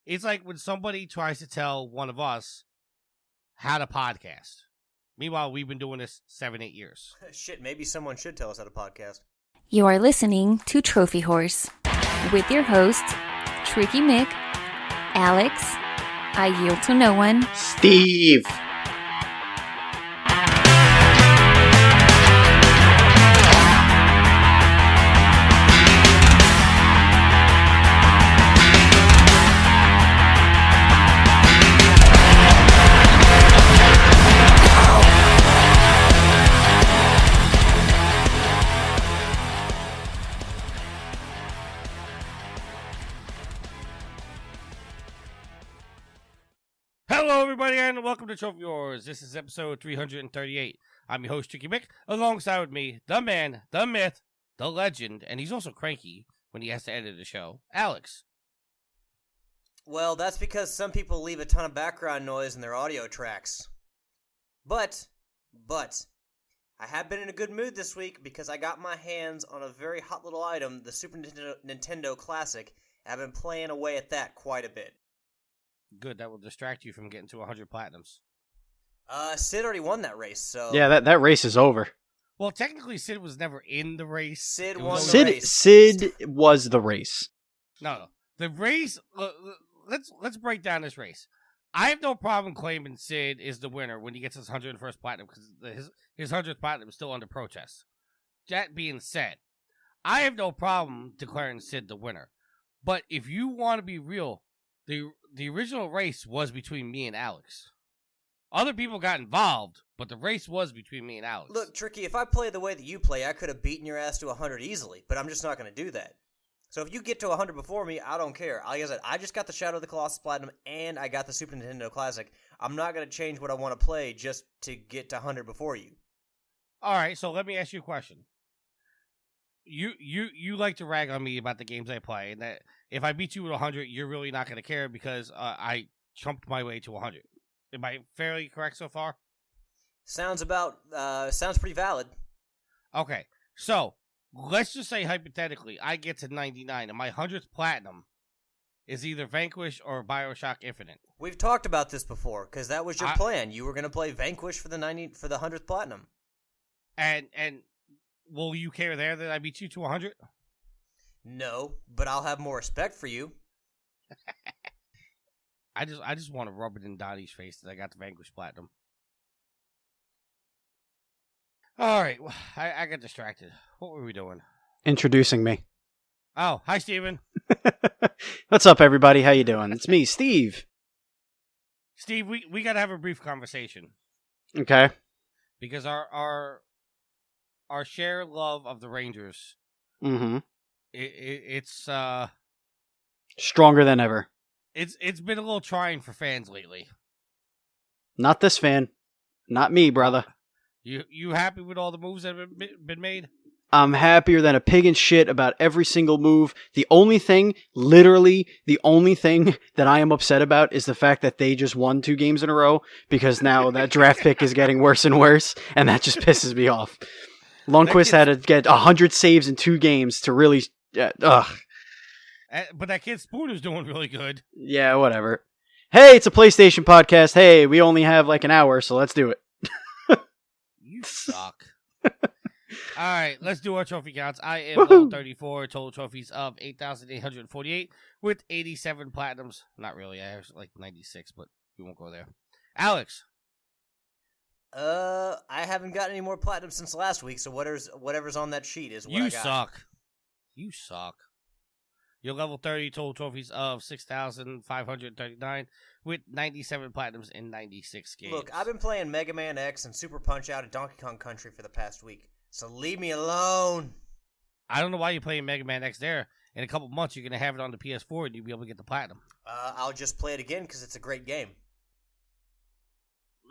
It's like when somebody tries to tell one of us how to podcast. Meanwhile, we've been doing this 7-8 years. Shit, maybe someone should tell us how to podcast. You are listening to Trophy Horse with your hosts, Tricky Mick, Alex, I Yield to No One, Steve. Hello, everybody, and welcome to Trophy Wars. This is episode 338. I'm your host, Tricky Mick. Alongside with me, the man, the myth, the legend, and he's also cranky when he has to edit the show, Alex. Well, that's because some people leave a ton of background noise in their audio tracks. But, I have been in a good mood this week because I got my hands on a very hot little item, the Super Nintendo Classic, and I've been playing away at that quite a bit. Good, that will distract you from getting to 100 platinums. Sid already won that race, so... Yeah, that race is over. Well, technically, Sid was never in the race. Sid won the race. Sid was the race. No. The race... Let's break down this race. I have no problem claiming Sid is the winner when he gets his 101st platinum, because his 100th platinum is still under protest. That being said, I have no problem declaring Sid the winner. But if you want to be real... The original race was between me and Alex. Other people got involved, but the race was between me and Alex. Look, Tricky, if I play the way that you play, I could have beaten your ass to 100 easily, but I'm just not going to do that. So if you get to 100 before me, I don't care. Like I said, I just got the Shadow of the Colossus Platinum, and I got the Super Nintendo Classic. I'm not going to change what I want to play just to get to 100 before you. All right, so let me ask you a question. You like to rag on me about the games I play, and that if I beat you with 100, you're really not going to care because I chumped my way to 100. Am I fairly correct so far? Sounds pretty valid. Okay, so let's just say hypothetically, I get to 99, and my 100th platinum is either Vanquish or BioShock Infinite. We've talked about this before because that was your plan. You were going to play Vanquish for the 100th platinum. And will you care there that I beat you to 100? No, but I'll have more respect for you. I just want to rub it in Donnie's face that I got the Vanquish Platinum. All right, I got distracted. What were we doing? Introducing me. Oh, hi, Steven. What's up, everybody? How you doing? It's me, Steve. Steve, we got to have a brief conversation. Okay. Because our shared love of the Rangers, it's stronger than ever. It's been a little trying for fans lately. Not this fan, not me, brother. You happy with all the moves that have been made? I'm happier than a pig in shit about every single move. The only thing, literally the only thing that I am upset about is the fact that they just won 2 games in a row because now that draft pick is getting worse and worse, and that just pisses me off. Lundqvist had to get 100 saves in 2 games to really... ugh. But that kid Spooner's doing really good. Yeah, whatever. Hey, it's a PlayStation podcast. Hey, we only have like an hour, so let's do it. You suck. All right, let's do our trophy counts. I am level 34, total trophies of 8,848 with 87 platinums. Not really, I have like 96, but we won't go there. Alex. I haven't gotten any more platinum since last week, so whatever's on that sheet is what I got. You suck. You're level 30, total trophies of 6,539 with 97 platinums in 96 games. Look, I've been playing Mega Man X and Super Punch-Out at Donkey Kong Country for the past week, so leave me alone. I don't know why you're playing Mega Man X there. In a couple months, you're going to have it on the PS4 and you'll be able to get the platinum. I'll just play it again because it's a great game.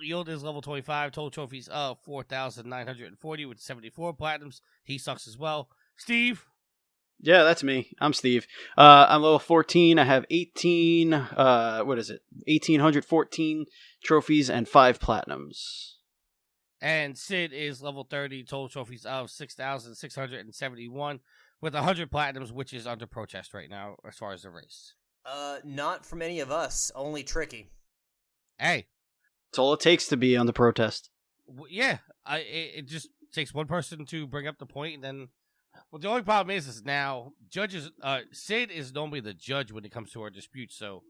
Yield is level 25, total trophies of 4,940 with 74 platinums. He sucks as well. Steve? Yeah, that's me. I'm Steve. I'm level 14. I have 1,814 trophies and 5 platinums. And Sid is level 30, total trophies of 6,671 with 100 platinums, which is under protest right now as far as the race. Not from any of us. Only Tricky. Hey, It's all it takes to be on the protest. yeah, it just takes one person to bring up the point, and then. Well, the only problem is now judges. Sid is normally the judge when it comes to our disputes. So,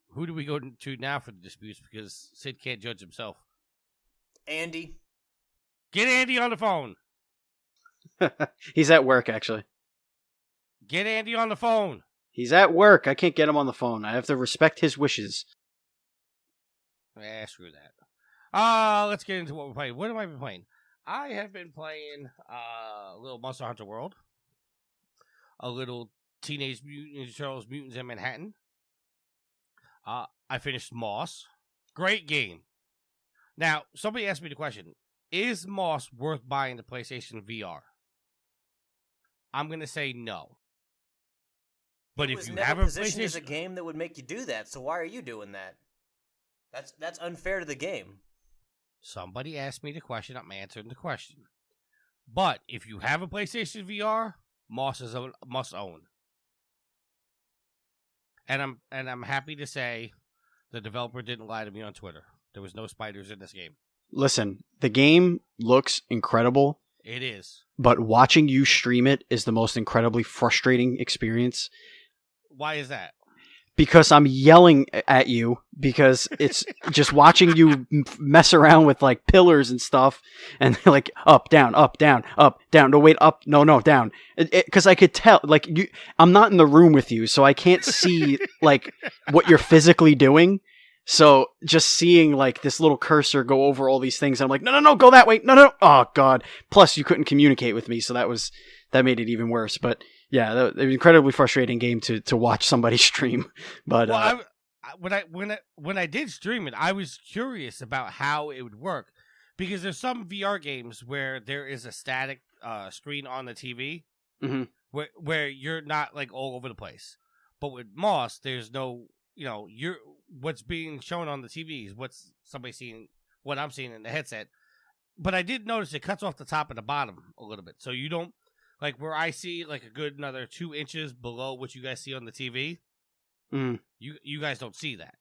who do we go to now for the disputes? Because Sid can't judge himself. Andy. Get Andy on the phone. He's at work, actually. Get Andy on the phone. He's at work. I can't get him on the phone. I have to respect his wishes. Screw that. Let's get into what we're playing. What have I been playing? I have been playing a little Monster Hunter World, a little Teenage Mutant Ninja Turtles Mutants in Manhattan. I finished Moss. Great game. Now, somebody asked me the question, is Moss worth buying the PlayStation VR? I'm going to say no. But if you have a PlayStation, is a PlayStation... game that would make you do that, so why are you doing that? That's unfair to the game. Somebody asked me the question, I'm answering the question. But if you have a PlayStation VR, Moss is a must own. And I'm happy to say the developer didn't lie to me on Twitter. There was no spiders in this game. Listen, the game looks incredible. It is. But watching you stream it is the most incredibly frustrating experience. Why is that? Because I'm yelling at you, because it's just watching you mess around with like pillars and stuff, and like up, down, no wait, up, no, down. Because I could tell, like I'm not in the room with you, so I can't see like what you're physically doing. So just seeing like this little cursor go over all these things, I'm like, no, go that way, no, oh god. Plus, you couldn't communicate with me, so that made it even worse. But yeah, it was an incredibly frustrating game to watch somebody stream. But well, when I did stream it, I was curious about how it would work, because there's some VR games where there is a static screen on the TV, mm-hmm. where you're not like all over the place. But with Moss, there's no, you're what's being shown on the TV is what's somebody seeing, what I'm seeing in the headset. But I did notice it cuts off the top and the bottom a little bit, so you don't. Like, where I see, like, a good another 2 inches below what you guys see on the TV, you guys don't see that.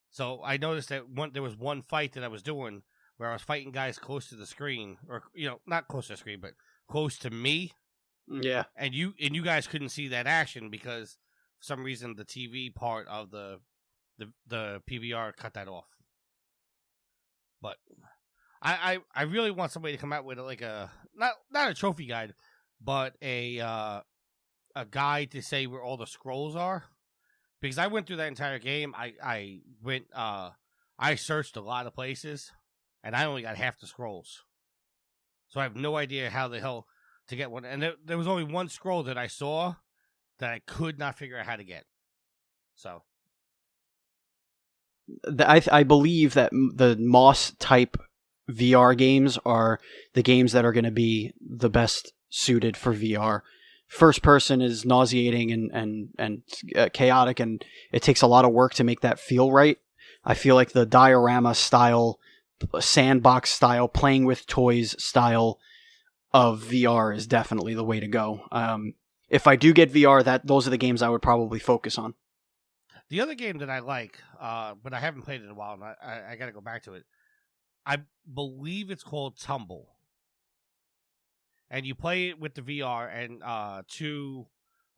So, I noticed that there was one fight that I was doing where I was fighting guys close to the screen, or, not close to the screen, but close to me. Yeah. And you guys couldn't see that action because, for some reason, the TV part of the PVR cut that off. But I really want somebody to come out with, like, not a trophy guide, but a guide to say where all the scrolls are, because I went through that entire game. I searched a lot of places, and I only got half the scrolls, so I have no idea how the hell to get one. And there was only one scroll that I saw that I could not figure out how to get. So I believe that the Moss type VR games are the games that are going to be the best suited for VR. First person is nauseating and chaotic, and it takes a lot of work to make that feel right. I feel like the diorama style, sandbox style, playing with toys style of VR is definitely the way to go. If I do get VR, those are the games I would probably focus on. The other game that I like, but I haven't played it in a while, and I got to go back to it. I believe it's called Tumble. And you play it with the VR and 2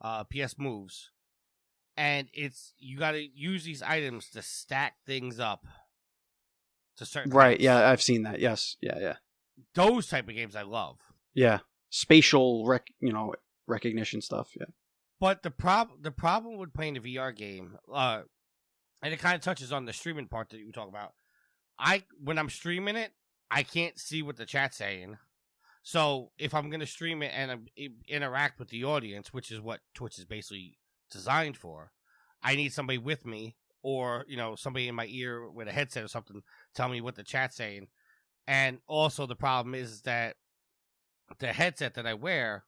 PS moves. And you got to use these items to stack things up to certain Right, heights. yeah, I've seen that. Yes, yeah. Those type of games I love. Yeah, spatial recognition stuff, yeah. But the problem with playing the VR game, and it kind of touches on the streaming part that you talk about. When I'm streaming it, I can't see what the chat's saying. So if I'm going to stream it and interact with the audience, which is what Twitch is basically designed for, I need somebody with me, or somebody in my ear with a headset or something, tell me what the chat's saying. And also the problem is that the headset that I wear,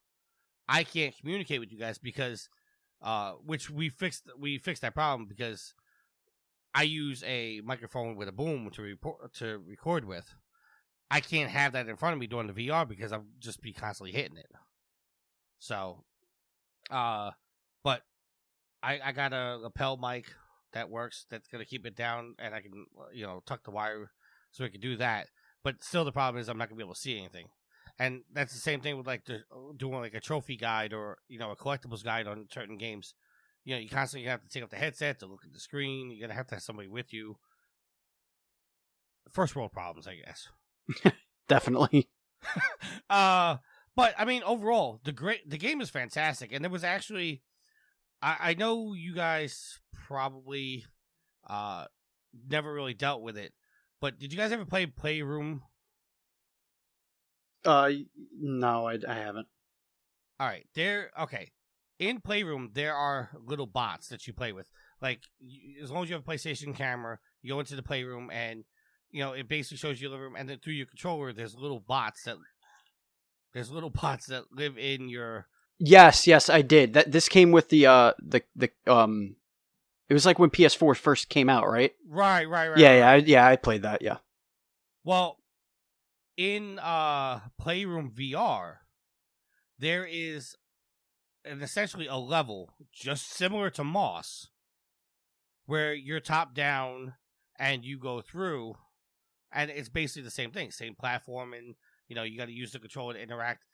I can't communicate with you guys because, which we fixed that problem because I use a microphone with a boom to record with. I can't have that in front of me during the VR because I'll just be constantly hitting it. So, but I got a lapel mic that works. That's gonna keep it down, and I can tuck the wire so we can do that. But still, the problem is I'm not gonna be able to see anything. And that's the same thing with like doing like a trophy guide or a collectibles guide on certain games. You constantly have to take off the headset to look at the screen. You're gonna have to have somebody with you. First world problems, I guess. Definitely. But I mean, overall, the game is fantastic, and there was actually, I know you guys probably never really dealt with it, but did you guys ever play Playroom? No, I haven't. All right, okay. In Playroom, there are little bots that you play with. Like, as long as you have a PlayStation camera, you go into the Playroom, and it basically shows you your living room, and then through your controller, there's little bots that live in your. Yes, I did. This came with the it was like when PS4 first came out, right? Right. Yeah, I played that. Yeah. Well, in Playroom VR, there is essentially a level just similar to Moss, where you're top down and you go through, and it's basically the same thing, same platform, and you got to use the controller to interact.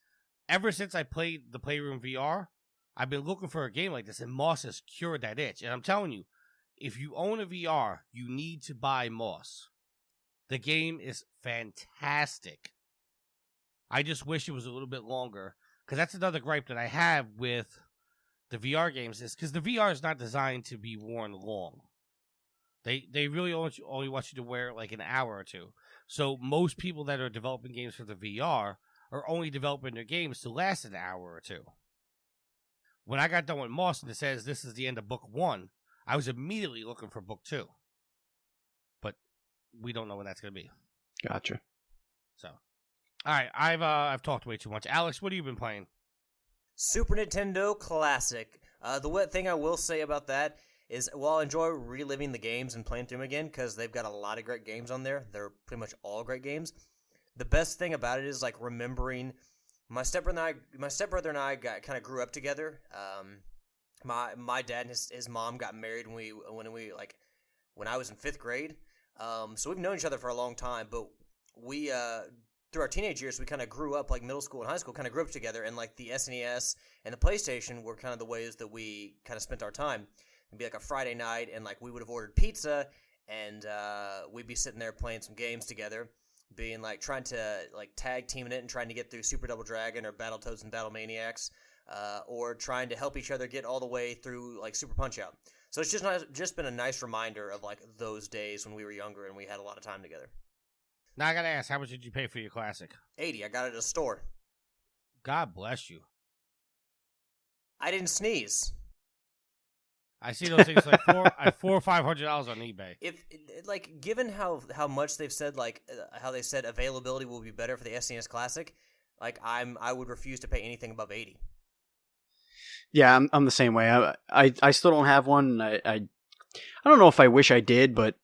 Ever since I played the Playroom VR, I've been looking for a game like this, and Moss has cured that itch. And I'm telling you, if you own a VR, you need to buy Moss. The game is fantastic. I just wish it was a little bit longer, because that's another gripe that I have with the VR games, is because the VR is not designed to be worn long. They really only want you to wear it like an hour or two. So most people that are developing games for the VR are only developing their games to last an hour or two. When I got done with Moss and it says this is the end of book 1, I was immediately looking for book 2. But we don't know when that's going to be. Gotcha. So, all right, I've talked way too much. Alex, what have you been playing? Super Nintendo Classic. The one thing I will say about that is, while I enjoy reliving the games and playing through them again, because they've got a lot of great games on there, they're pretty much all great games. The best thing about it is like remembering my stepbrother and I kind of grew up together. My dad and his mom got married when I was in 5th grade. So we've known each other for a long time, but we through our teenage years we kind of grew up, like middle school and high school, kind of grew up together, and like the SNES and the PlayStation were kind of the ways that we kind of spent our time. It'd be like a Friday night, and like we would have ordered pizza, and we'd be sitting there playing some games together, being like trying to like tag teaming it and trying to get through Super Double Dragon or Battletoads and Battle Maniacs, or trying to help each other get all the way through like Super Punch Out. So it's just been a nice reminder of like those days when we were younger and we had a lot of time together. Now I gotta ask, how much did you pay for your Classic? $80. I got it at a store. God bless you. I didn't sneeze. I see those things like $400 or $500 on eBay. If like, given how much they've said, like how they said availability will be better for the SNES Classic, like I would refuse to pay anything above $80. Yeah, I'm the same way. I still don't have one. I don't know if I wish I did, but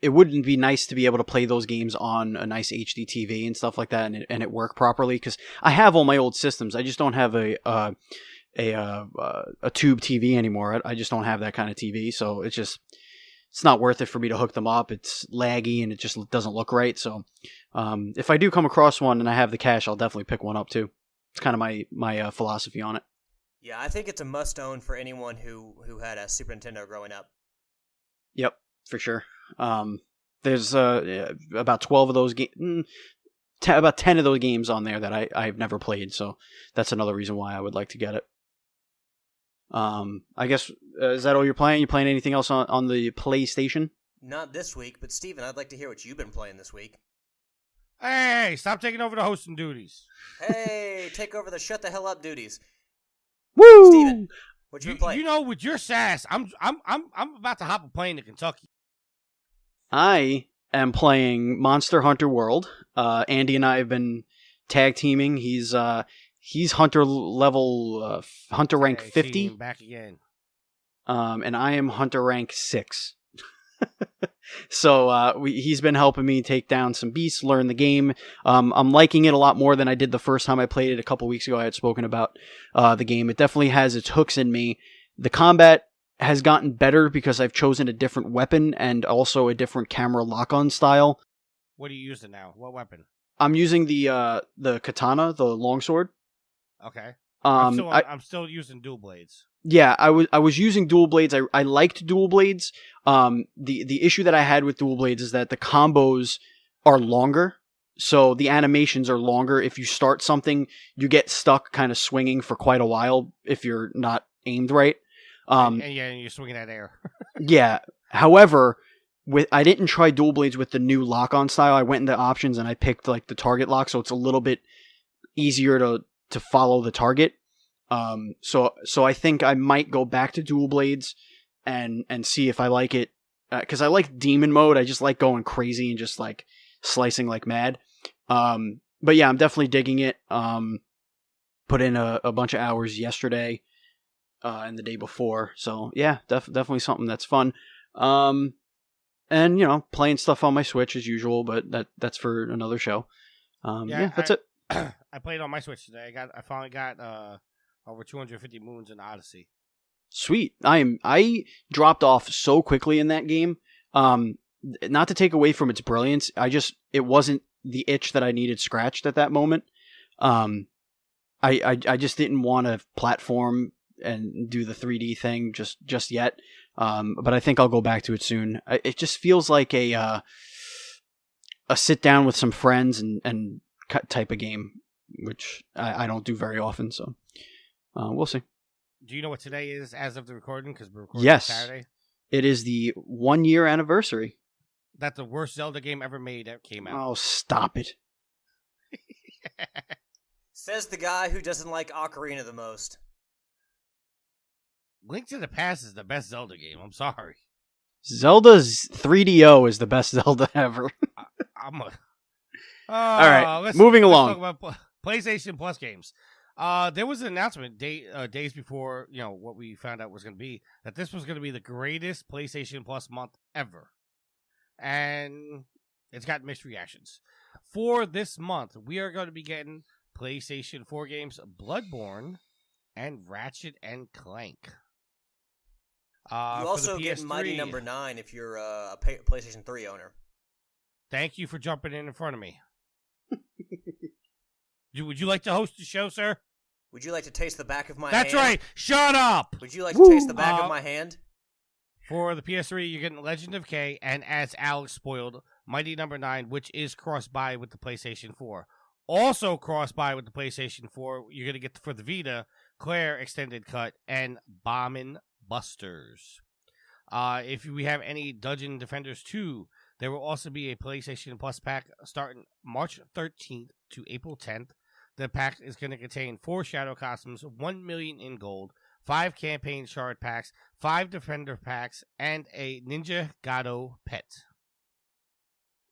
it wouldn't be nice to be able to play those games on a nice HD TV and stuff like that, and it work properly. Because I have all my old systems. I just don't have a tube TV anymore. I just don't have that kind of TV, so it's not worth it for me to hook them up. It's laggy and it just doesn't look right. So if I do come across one and I have the cash, I'll definitely pick one up too. It's kind of my philosophy on it. Yeah, I think it's a must-own for anyone who had a Super Nintendo growing up. Yep, for sure. There's about 12 of those games, about 10 of those games on there that I've never played, so that's another reason why I would like to get it. I guess, is that all you're playing? You playing anything else on the PlayStation? Not this week, but Steven, I'd like to hear what you've been playing this week. Hey, stop taking over the hosting duties. Hey, take over the shut the hell up duties. Woo! Steven, what you been playing? With your sass, I'm about to hop a plane to Kentucky. I am playing Monster Hunter World. Andy and I have been tag teaming. He's Hunter level, Hunter rank 50. Back again. And I am Hunter rank 6. So he's been helping me take down some beasts, learn the game. I'm liking it a lot more than I did the first time I played it a couple weeks ago. I had spoken about the game. It definitely has its hooks in me. The combat has gotten better because I've chosen a different weapon and also a different camera lock-on style. What are you using now? What weapon? I'm using the katana, the longsword. Okay. I'm still using dual blades. Yeah, I was using dual blades. I liked dual blades. The issue that I had with dual blades is that the combos are longer, so the animations are longer. If you start something, you get stuck kind of swinging for quite a while if you're not aimed right. And you're swinging that air. Yeah. However, I didn't try dual blades with the new lock-on style. I went into options and I picked like the target lock, so it's a little bit easier to follow the target. So I think I might go back to dual blades and see if I like it, because I like demon mode. I just like going crazy and just like slicing like mad. But yeah, I'm definitely digging it. Put in a bunch of hours yesterday, and the day before. So yeah, definitely something that's fun. And playing stuff on my Switch as usual, but that's for another show. That's it. I played on my Switch today. I finally got over 250 moons in Odyssey. Sweet. I dropped off so quickly in that game. Not to take away from its brilliance, it wasn't the itch that I needed scratched at that moment. I just didn't want to platform and do the 3D thing just yet. But I think I'll go back to it soon. It just feels like a sit down with some friends and type of game, which I don't do very often. So we'll see. Do you know what today is as of the recording? Because we're recording Saturday. It is the 1 year anniversary. That's the worst Zelda game ever made that came out. Oh, stop it. Says the guy who doesn't like Ocarina the most. Link to the Past is the best Zelda game. I'm sorry. Zelda's 3DO is the best Zelda ever. All right, moving along. Let's talk about PlayStation Plus games. There was an announcement days before what we found out was going to be, that this was going to be the greatest PlayStation Plus month ever, and it's got mixed reactions. For this month, we are going to be getting PlayStation 4 games Bloodborne and Ratchet and Clank. You also get Mighty Number 9 if you're a PlayStation 3 owner. Thank you for jumping in front of me. Would you like to host the show, sir? Would you like to taste the back of my hand? That's right. Shut up. Would you like to taste the back of my hand? For the PS3, you're getting Legend of K, and as Alex spoiled, Mighty Number 9, which is cross-buy with the PlayStation 4. Also cross-buy with the PlayStation 4, you're going to get for the Vita, Claire Extended Cut, and Bombin' Busters. If we have any Dungeon Defenders 2, there will also be a PlayStation Plus pack starting March 13th to April 10th. The pack is going to contain 4 Shadow Costumes, 1 million in gold, 5 Campaign Shard packs, 5 Defender packs, and a Ninja Gato pet.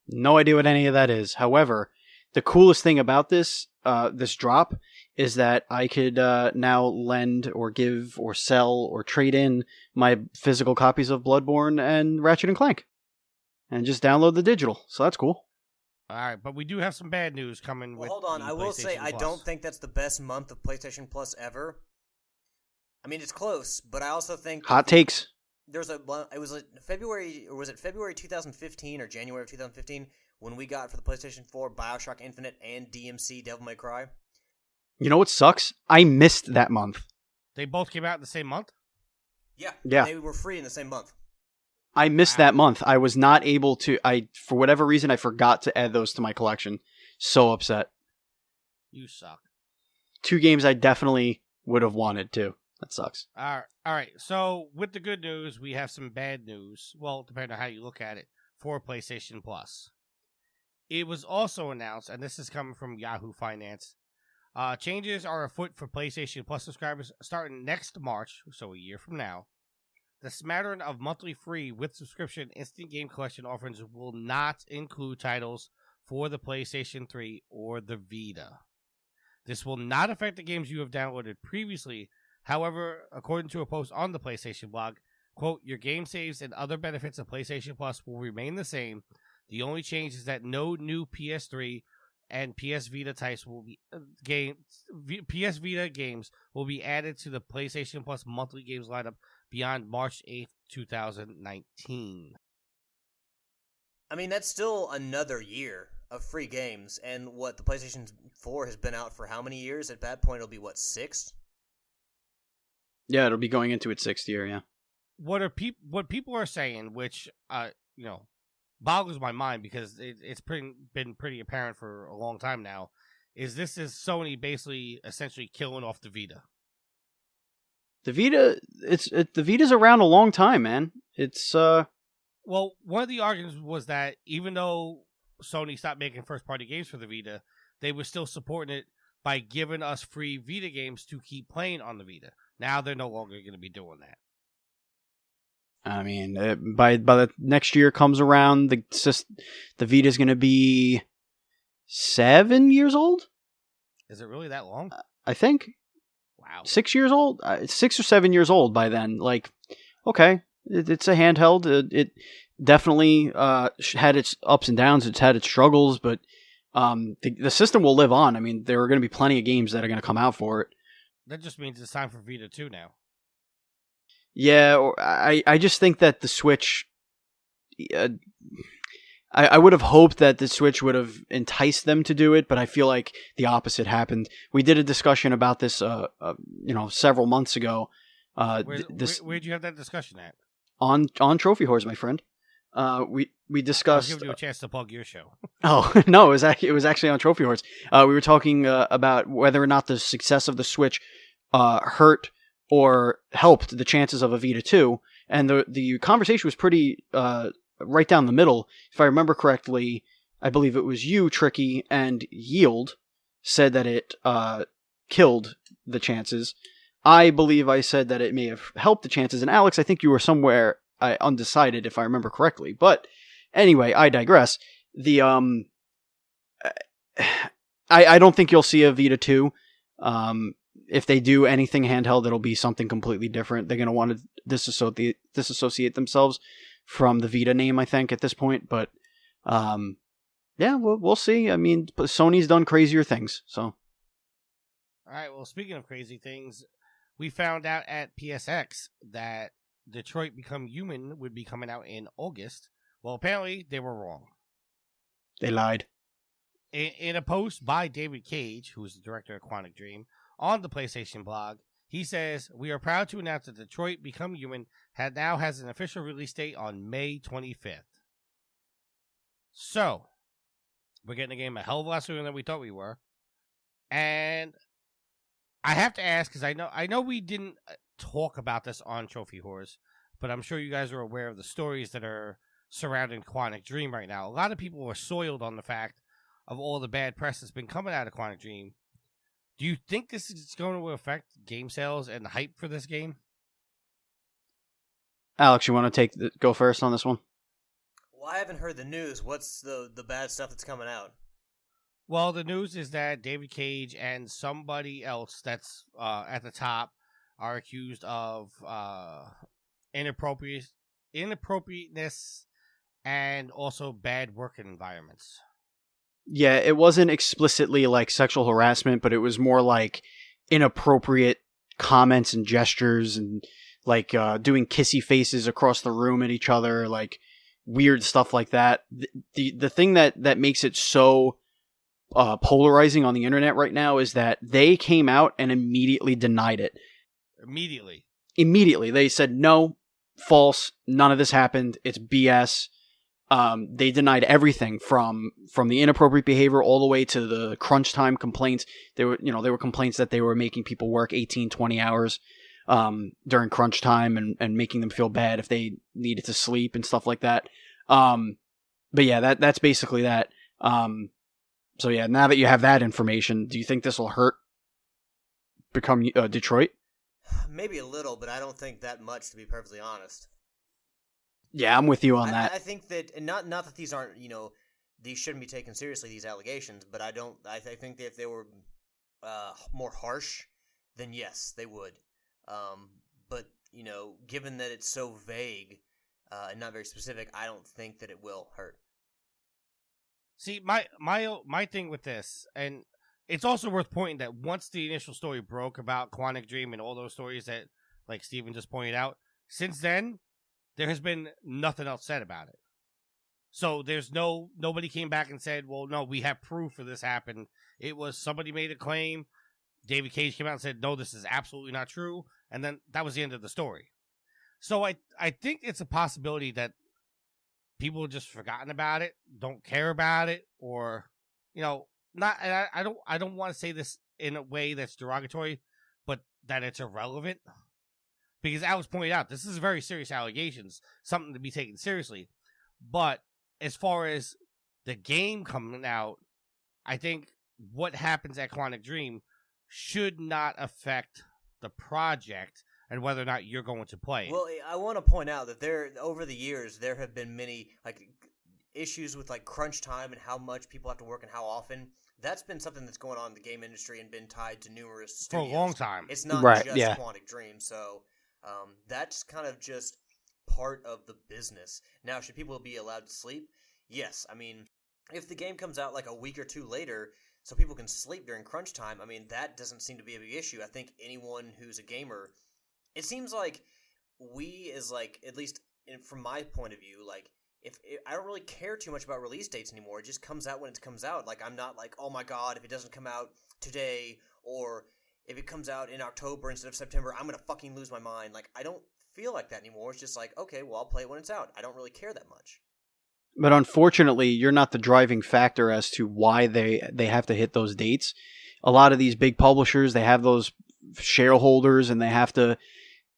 No idea what any of that is. However, the coolest thing about this drop is that I could now lend or give or sell or trade in my physical copies of Bloodborne and Ratchet and Clank, and just download the digital. So that's cool. All right, but we do have some bad news coming. Well, hold on. I will say I don't think that's the best month of PlayStation Plus ever. I mean, it's close, but I also think hot takes. It was February, or was it February 2015 or January of 2015 when we got for the PlayStation 4 BioShock Infinite and DMC Devil May Cry? You know what sucks? I missed that month. They both came out in the same month? Yeah. They were free in the same month. I missed that month. I was not able to. For whatever reason, I forgot to add those to my collection. So upset. You suck. 2 games I definitely would have wanted to. That sucks. All right. So with the good news, we have some bad news. Well, depending on how you look at it, for PlayStation Plus. It was also announced, and this is coming from Yahoo Finance, changes are afoot for PlayStation Plus subscribers starting next March, so a year from now. The smattering of monthly free with subscription instant game collection offerings will not include titles for the PlayStation 3 or the Vita. This will not affect the games you have downloaded previously. However, according to a post on the PlayStation blog, quote, your game saves and other benefits of PlayStation Plus will remain the same. The only change is that no new PS3 and PS Vita types will be PS Vita games will be added to the PlayStation Plus monthly games lineup beyond March 8th, 2019. I mean, that's still another year of free games, and what, the PlayStation 4 has been out for how many years? At that point, it'll be, 6? Yeah, it'll be going into its 6th year, yeah. What people are saying, which, boggles my mind because it's been pretty apparent for a long time now, is this is Sony basically essentially killing off the Vita. The Vita, the Vita's around a long time, man. It's Well, one of the arguments was that even though Sony stopped making first-party games for the Vita, they were still supporting it by giving us free Vita games to keep playing on the Vita. Now they're no longer going to be doing that. I mean, by the next year comes around, the Vita's going to be 7 years old. Is it really that long? I think. Wow. 6 years old? It's 6 or 7 years old by then. Like, okay, it's a handheld. It definitely had its ups and downs. It's had its struggles, but the system will live on. I mean, there are going to be plenty of games that are going to come out for it. That just means it's time for Vita 2 now. Yeah, I just think that the Switch... I would have hoped that the Switch would have enticed them to do it, but I feel like the opposite happened. We did a discussion about this, several months ago. Where'd you have that discussion at? On Trophy Whores, my friend. We discussed. I'll give you a chance to plug your show. Oh no, it was actually on Trophy Whores. We were talking about whether or not the success of the Switch hurt or helped the chances of a Vita 2, and the conversation was pretty right down the middle. If I remember correctly, I believe it was you, Tricky, and Yield said that it killed the chances. I believe I said that it may have helped the chances, and Alex, I think you were somewhere undecided, if I remember correctly. But anyway, I digress. I don't think you'll see a Vita 2. If they do anything handheld, it'll be something completely different. They're going to want to disassociate themselves from the Vita name, I think, at this point. But yeah, we'll see. I mean, Sony's done crazier things, so. All right, well, speaking of crazy things, we found out at PSX that Detroit Become Human would be coming out in August. Well, apparently they were wrong. They lied. In a post by David Cage, who is the director of Quantic Dream, on the PlayStation blog, he says, "We are proud to announce that Detroit Become Human now has an official release date on May 25th. So, we're getting a game a hell of a lot sooner than we thought we were. And I have to ask, because I know we didn't talk about this on Trophy Whores, but I'm sure you guys are aware of the stories that are surrounding Quantic Dream right now. A lot of people are soiled on the fact of all the bad press that's been coming out of Quantic Dream. Do you think this is going to affect game sales and the hype for this game?" Alex, you want to go first on this one? Well, I haven't heard the news. What's the bad stuff that's coming out? Well, the news is that David Cage and somebody else that's at the top are accused of inappropriateness and also bad working environments. Yeah, it wasn't explicitly like sexual harassment, but it was more like inappropriate comments and gestures and like doing kissy faces across the room at each other, like weird stuff like that. The thing that makes it so polarizing on the internet right now is that they came out and immediately denied it. Immediately. They said, no, false, none of this happened, it's BS. They denied everything from the inappropriate behavior all the way to the crunch time complaints. There were complaints that they were making people work 18, 20 hours during crunch time and making them feel bad if they needed to sleep and stuff like that. But yeah, that's basically that. So yeah, now that you have that information, do you think this will hurt Become Detroit? Maybe a little, but I don't think that much, to be perfectly honest. Yeah, I'm with you on that. I think that, and not that these aren't, these shouldn't be taken seriously, these allegations, but I think that if they were more harsh, then yes, they would. But, given that it's so vague and not very specific, I don't think that it will hurt. See, my thing with this, and it's also worth pointing that once the initial story broke about Quantic Dream and all those stories that, like Steven just pointed out, Since then, there has been nothing else said about it. So nobody came back and said, well, no, we have proof of this happened. It was somebody made a claim. David Cage came out and said, no, this is absolutely not true. And then that was the end of the story. So I think it's a possibility that people have just forgotten about it, don't care about it, or, not. And I don't want to say this in a way that's derogatory, but that it's irrelevant. Because Alex pointed out, this is very serious allegations, something to be taken seriously. But as far as the game coming out, I think what happens at Quantic Dream should not affect the project and whether or not you're going to play it. Well, I want to point out that over the years, there have been many issues with crunch time and how much people have to work and how often. That's been something that's going on in the game industry and been tied to numerous studios. For a long time. It's not just Quantic Dream, so that's kind of just part of the business. Now, should people be allowed to sleep? Yes. I mean, if the game comes out a week or two later so people can sleep during crunch time, I mean, that doesn't seem to be a big issue. I think anyone who's a gamer, it seems like we as at least from my point of view, if I don't really care too much about release dates anymore. It just comes out when it comes out. I'm not oh my god, if it doesn't come out today, or if it comes out in October instead of September, I'm going to fucking lose my mind. I don't feel like that anymore. It's just okay, well, I'll play it when it's out. I don't really care that much. But unfortunately, you're not the driving factor as to why they have to hit those dates. A lot of these big publishers, they have those shareholders and they have to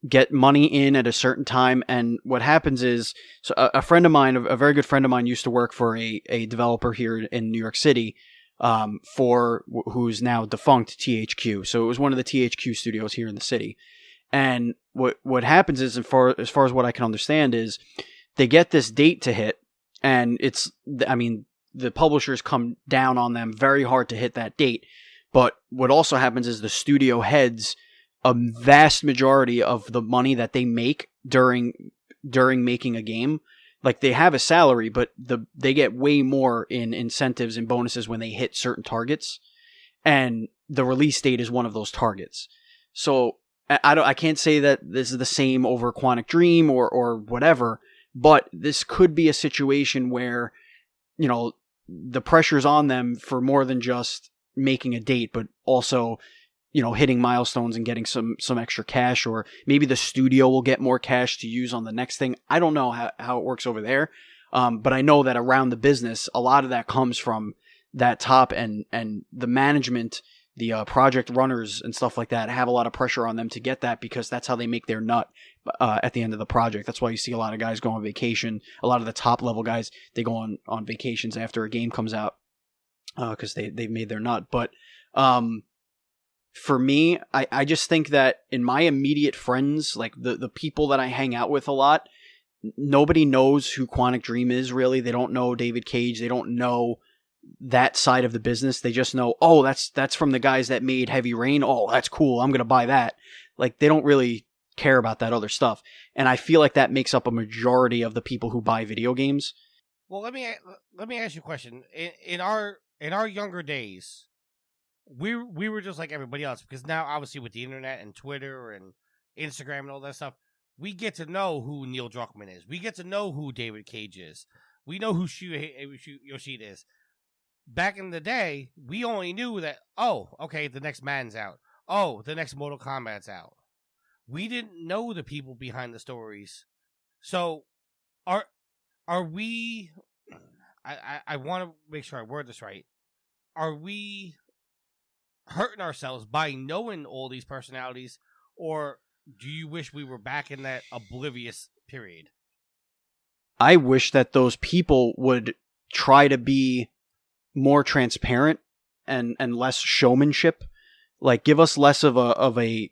get money in at a certain time. And what happens is, so a friend of mine, a very good friend of mine, used to work for a developer here in New York City, who's now defunct THQ. So it was one of the THQ studios here in the city. And what happens is, as far as what I can understand, is they get this date to hit, and the publishers come down on them very hard to hit that date. But what also happens is the studio heads a vast majority of the money that they make during making a game. They have a salary, but they get way more in incentives and bonuses when they hit certain targets, and the release date is one of those targets. So I can't say that this is the same over Quantic Dream or whatever, but this could be a situation where, the pressure's on them for more than just making a date, but also, hitting milestones and getting some extra cash, or maybe the studio will get more cash to use on the next thing. I don't know how it works over there. But I know that around the business, a lot of that comes from that top and the management, the project runners and stuff like that have a lot of pressure on them to get that, because that's how they make their nut at the end of the project. That's why you see a lot of guys go on vacation. A lot of the top level guys, they go on vacations after a game comes out because they've made their nut. But for me, I just think that in my immediate friends, the people that I hang out with a lot, nobody knows who Quantic Dream is, really. They don't know David Cage. They don't know that side of the business. They just know, oh, that's from the guys that made Heavy Rain. Oh, that's cool. I'm going to buy that. They don't really care about that other stuff. And I feel like that makes up a majority of the people who buy video games. Well, let me ask you a question. In our younger days, we were just like everybody else, because now obviously with the internet and Twitter and Instagram and all that stuff, we get to know who Neil Druckmann is. We get to know who David Cage is. We know who Yoshida is. Back in the day, we only knew that, oh, okay, the next Madden's out. Oh, the next Mortal Kombat's out. We didn't know the people behind the stories. So, are we... I want to make sure I word this right. Are we hurting ourselves by knowing all these personalities, or do you wish we were back in that oblivious period? I wish that those people would try to be more transparent and less showmanship. Give us less of a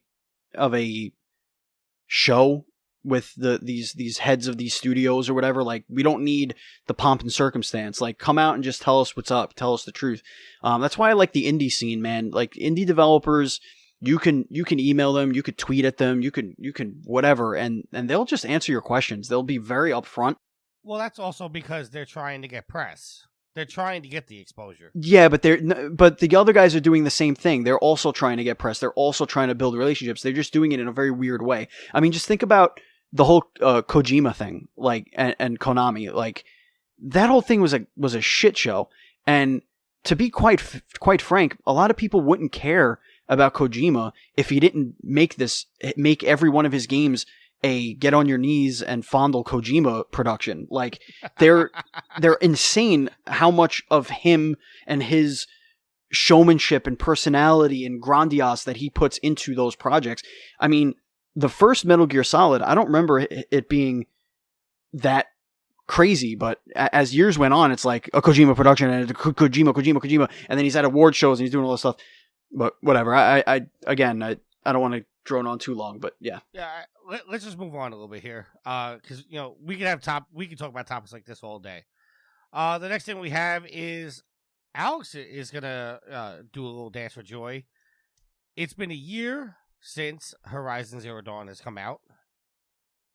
show with these heads of these studios or whatever. We don't need the pomp and circumstance. Come out and just tell us what's up. Tell us the truth. That's why I like the indie scene, man. Indie developers, you can email them, you could tweet at them, you can whatever, and they'll just answer your questions. They'll be very upfront. Well, that's also because they're trying to get press. They're trying to get the exposure. Yeah, but the other guys are doing the same thing. They're also trying to get press. They're also trying to build relationships. They're just doing it in a very weird way. I mean, just think about the whole Kojima thing, like, and Konami, like, that whole thing was a shit show. And to be quite frank, a lot of people wouldn't care about Kojima if he didn't make every one of his games a get on your knees and fondle Kojima production. Like, they're insane how much of him and his showmanship and personality and grandiose that he puts into those projects. I mean, the first Metal Gear Solid, I don't remember it being that crazy, but as years went on, it's like a Kojima production and Kojima, and then he's at award shows and he's doing all this stuff. But whatever. I don't want to drone on too long, but yeah. Yeah, let's just move on a little bit here, because we can talk about topics like this all day. The next thing we have is Alex is gonna do a little dance for joy. It's been a year since Horizon Zero Dawn has come out,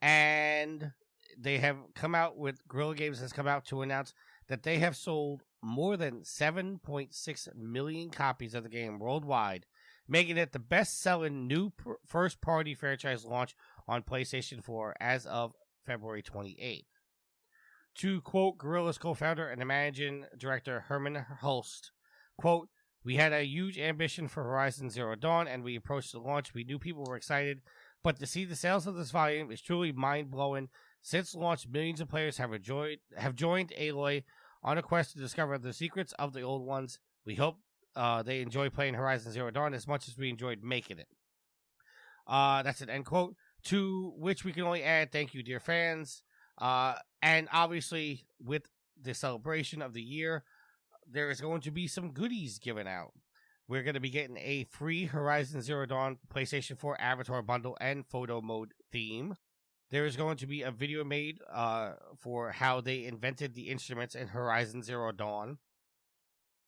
and they have come out with Guerrilla Games has come out to announce that they have sold more than 7.6 million copies of the game worldwide, making it the best-selling new first-party franchise launch on PlayStation 4 as of February 28th. To quote Guerrilla's co-founder and the managing director Herman Hulst, quote, "We had a huge ambition for Horizon Zero Dawn, and we approached the launch. We knew people were excited, but to see the sales of this volume is truly mind-blowing. Since launch, millions of players have joined Aloy on a quest to discover the secrets of the old ones. We hope they enjoy playing Horizon Zero Dawn as much as we enjoyed making it." That's an end quote. To which we can only add, thank you, dear fans. And obviously, with the celebration of the year, there is going to be some goodies given out. We're going to be getting a free Horizon Zero Dawn PlayStation 4 Avatar Bundle and Photo Mode theme. There is going to be a video made for how they invented the instruments in Horizon Zero Dawn.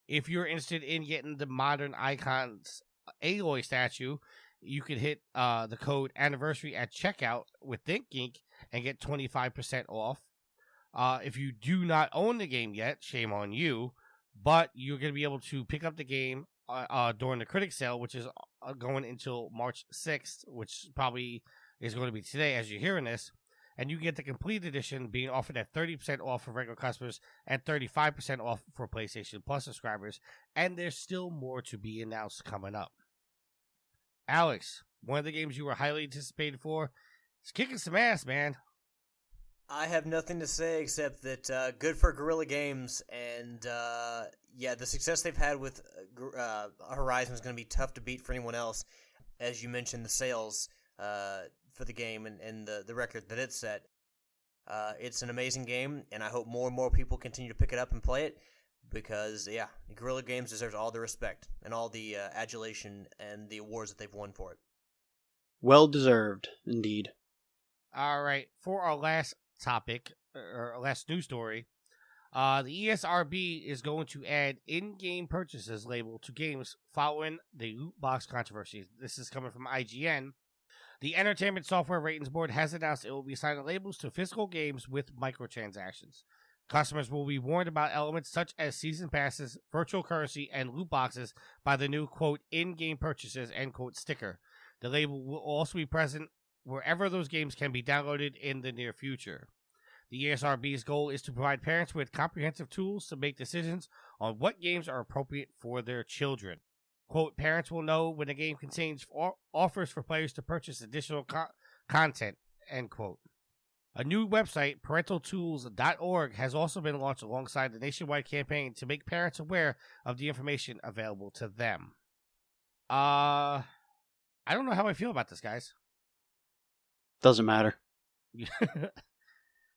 If you're interested in getting the Modern Icons Aloy statue, you can hit the code anniversary at checkout with ThinkGeek and get 25% off. If you do not own the game yet, shame on you, but you're going to be able to pick up the game during the critic sale, which is going until March 6th, which probably is going to be today as you're hearing this, and you get the complete edition being offered at 30% off for regular customers and 35% off for PlayStation Plus subscribers, and there's still more to be announced coming up. Alex, one of the games you were highly anticipated for, is kicking some ass, man. I have nothing to say except that good for Guerrilla Games, and the success they've had with Horizon is going to be tough to beat for anyone else. As you mentioned, the sales for the game and the record that it's set. It's an amazing game, and I hope more and more people continue to pick it up and play it, because, Guerrilla Games deserves all the respect and all the adulation and the awards that they've won for it. Well deserved, indeed. All right, for our last topic, or our last news story, the ESRB is going to add in-game purchases label to games following the loot box controversy. This is coming from IGN. The Entertainment Software Ratings Board has announced it will be assigning labels to physical games with microtransactions. Customers will be warned about elements such as season passes, virtual currency, and loot boxes by the new, quote, in-game purchases, end quote, sticker. The label will also be present wherever those games can be downloaded in the near future. The ESRB's goal is to provide parents with comprehensive tools to make decisions on what games are appropriate for their children. Quote, parents will know when a game contains offers for players to purchase additional content, end quote. A new website, parentaltools.org, has also been launched alongside the nationwide campaign to make parents aware of the information available to them. I don't know how I feel about this, guys. Doesn't matter.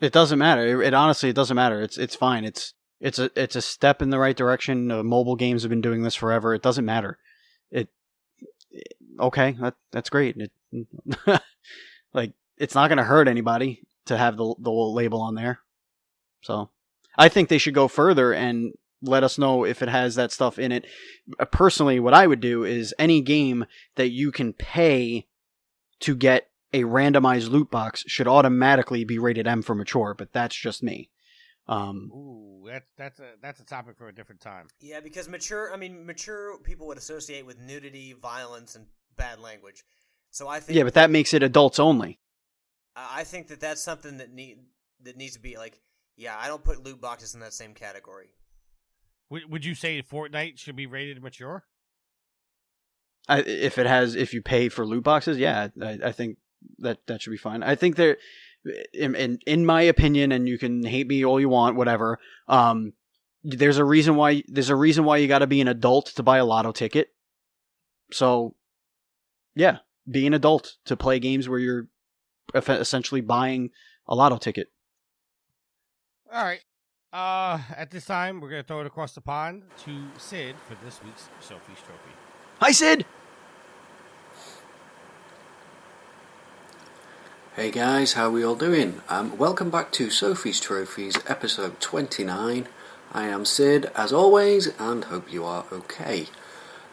It doesn't matter. It honestly, it doesn't matter. It's fine. It's a step in the right direction. Mobile games have been doing this forever. It doesn't matter. Okay, that's great. Like, it's not going to hurt anybody to have the label on there. So, I think they should go further and let us know if it has that stuff in it. Personally, what I would do is any game that you can pay to get a randomized loot box should automatically be rated M for mature, but that's just me. Ooh, that's a topic for a different time. Yeah, because mature people would associate with nudity, violence, and bad language. So I think but that makes it adults only. I think that's something that needs to be like. Yeah, I don't put loot boxes in that same category. Would you say Fortnite should be rated mature? If you pay for loot boxes, yeah, I think that should be fine. I think there, in my opinion, and you can hate me all you want, whatever. There's a reason why you got to be an adult to buy a lotto ticket. So, yeah, be an adult to play games where you're essentially buying a lotto ticket. All right. At this time, we're going to throw it across the pond to Sid for this week's Sophie's Trophy. Hi, Sid! Hey guys, how are we all doing? Welcome back to Sophie's Trophies, episode 29. I am Sid, as always, and hope you are okay.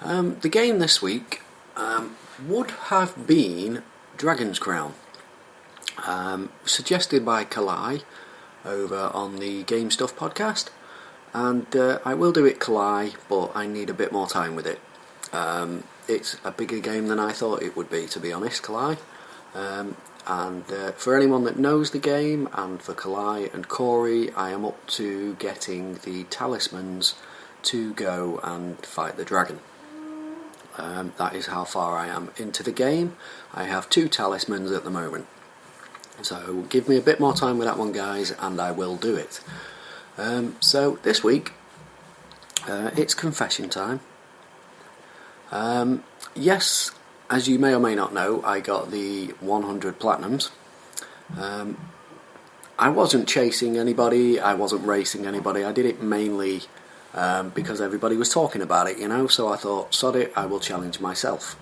The game this week would have been Dragon's Crown, suggested by Kalai over on the Game Stuff podcast, and I will do it, Kalai, but I need a bit more time with it. It's a bigger game than I thought it would be, to be honest, Kalai. And for anyone that knows the game, and for Kalai and Corey, I am up to getting the talismans to go and fight the dragon. That is how far I am into the game. I have 2 talismans at the moment. So give me a bit more time with that one, guys, and I will do it. So this week, it's confession time. Yes, as you may or may not know, I got the 100 platinums. I wasn't chasing anybody, I wasn't racing anybody, I did it mainly because everybody was talking about it, so I thought, sod it, I will challenge myself.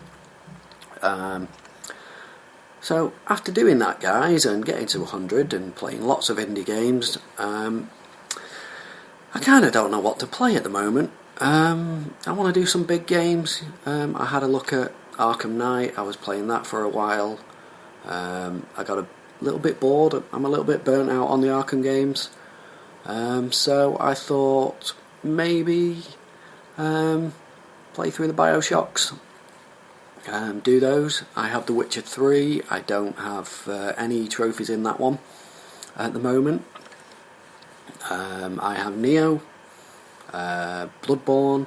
So after doing that, guys, and getting to 100 and playing lots of indie games, I kind of don't know what to play at the moment. I want to do some big games. I had a look at Arkham Knight. I was playing that for a while. I got a little bit bored. I'm a little bit burnt out on the Arkham games. So I thought maybe play through the Bioshocks. Do those. I have The Witcher 3. I don't have any trophies in that one at the moment. I have Neo, Bloodborne.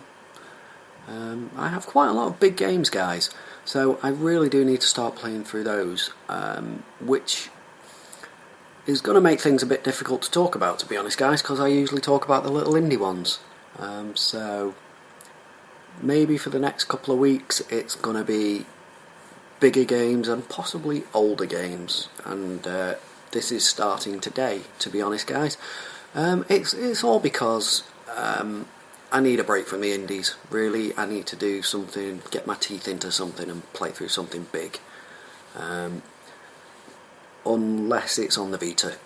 I have quite a lot of big games, guys, so I really do need to start playing through those, which is going to make things a bit difficult to talk about, to be honest, guys, because I usually talk about the little indie ones. So maybe for the next couple of weeks it's going to be bigger games and possibly older games, and this is starting today, to be honest, guys. It's all because I need a break from the indies, really. I need to do something, get my teeth into something and play through something big. Unless it's on the Vita,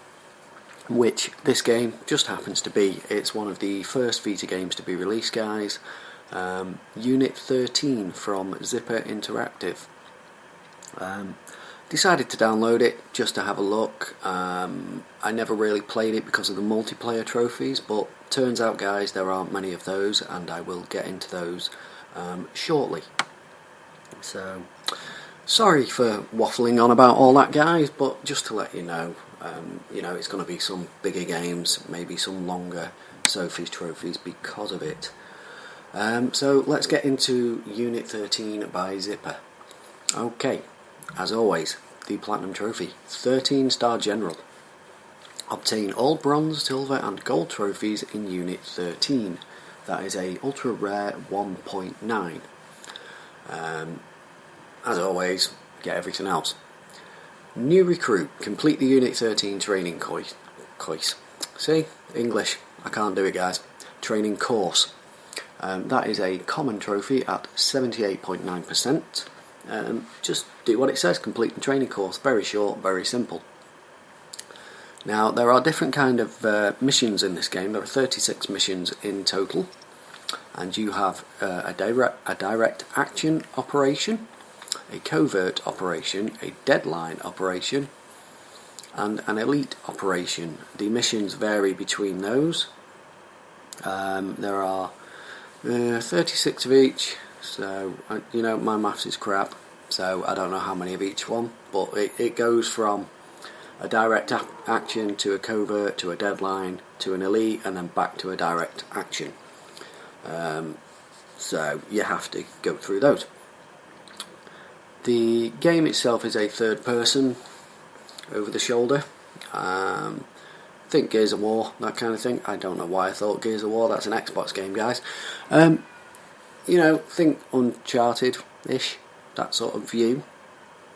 which this game just happens to be. It's one of the first Vita games to be released, guys. Unit 13 from Zipper Interactive. Decided to download it just to have a look. I never really played it because of the multiplayer trophies, but turns out, guys, there aren't many of those, and I will get into those shortly. So, sorry for waffling on about all that, guys, but just to let you know, it's going to be some bigger games, maybe some longer Sophie's Trophies because of it. So let's get into Unit 13 by Zipper. Okay, as always, the Platinum Trophy, 13-star General. Obtain all bronze, silver and gold trophies in Unit 13. That is a ultra rare 1.9. As always, get everything else. New recruit, complete the Unit 13 training course. See, English, I can't do it, guys. Training course. That is a common trophy at 78.9%. Just do what it says, complete the training course. Very short, very simple. Now, there are different kind of missions in this game. There are 36 missions in total, and you have a direct action operation, a covert operation, a deadline operation, and an elite operation. The missions vary between those. There are 36 of each, so my maths is crap, so I don't know how many of each one, but it goes from a direct action to a covert to a deadline to an elite and then back to a direct action. So you have to go through those. The game itself is a third person, over the shoulder. Think Gears of War, that kind of thing. I don't know why I thought Gears of War, that's an Xbox game, guys. Think Uncharted-ish, that sort of view.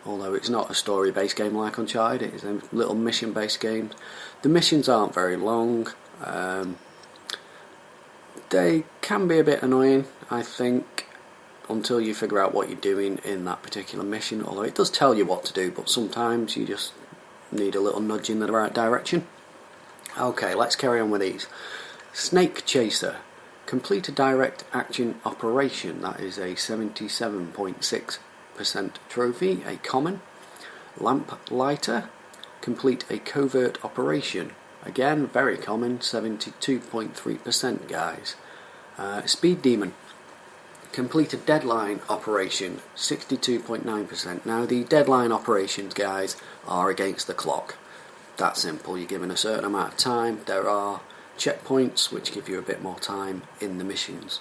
Although it's not a story-based game like Uncharted, it is a little mission-based game. The missions aren't very long. They can be a bit annoying, I think, until you figure out what you're doing in that particular mission. Although it does tell you what to do, but sometimes you just need a little nudge in the right direction. Okay, let's carry on with these. Snake Chaser. Complete a direct action operation. That is a 77.6% trophy, a common. Lamp Lighter. Complete a covert operation. Again, very common, 72.3%, guys. Speed Demon. Complete a deadline operation, 62.9%. Now, the deadline operations, guys, are against the clock. That simple. You're given a certain amount of time. There are checkpoints which give you a bit more time in the missions.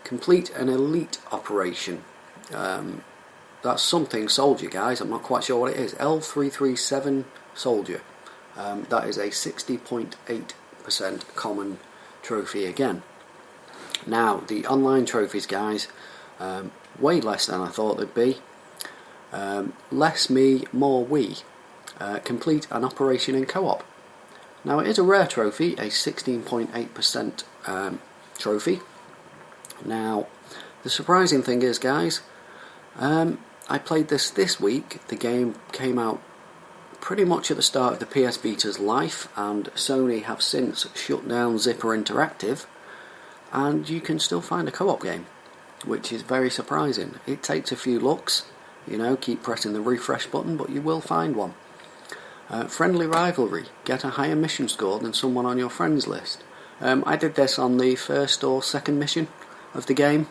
Complete an elite operation. That's something soldier, guys. I'm not quite sure what it is. L337 soldier. That is a 60.8% common trophy again. Now, the online trophies, guys, way less than I thought they'd be. Less me, more we. Complete an operation in co-op. Now, it is a rare trophy, a 16.8% trophy. Now, the surprising thing is, guys, I played this week. The game came out pretty much at the start of the PS Vita's life, and Sony have since shut down Zipper Interactive, and you can still find a co-op game, which is very surprising. It takes a few looks, keep pressing the refresh button, but you will find one. Friendly Rivalry. Get a higher mission score than someone on your friends list. I did this on the first or second mission of the game.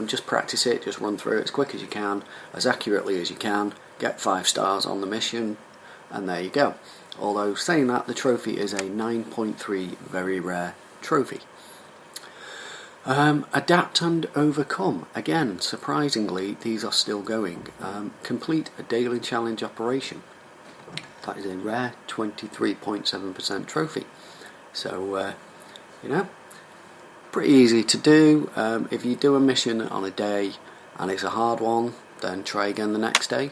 Just practice it, just run through it as quick as you can, as accurately as you can, get 5 stars on the mission, and there you go. Although, saying that, the trophy is a 9.3 very rare trophy. Adapt and Overcome. Again, surprisingly, these are still going. Complete a daily challenge operation. That is a rare 23.7% trophy. So, pretty easy to do. If you do a mission on a day and it's a hard one, then try again the next day,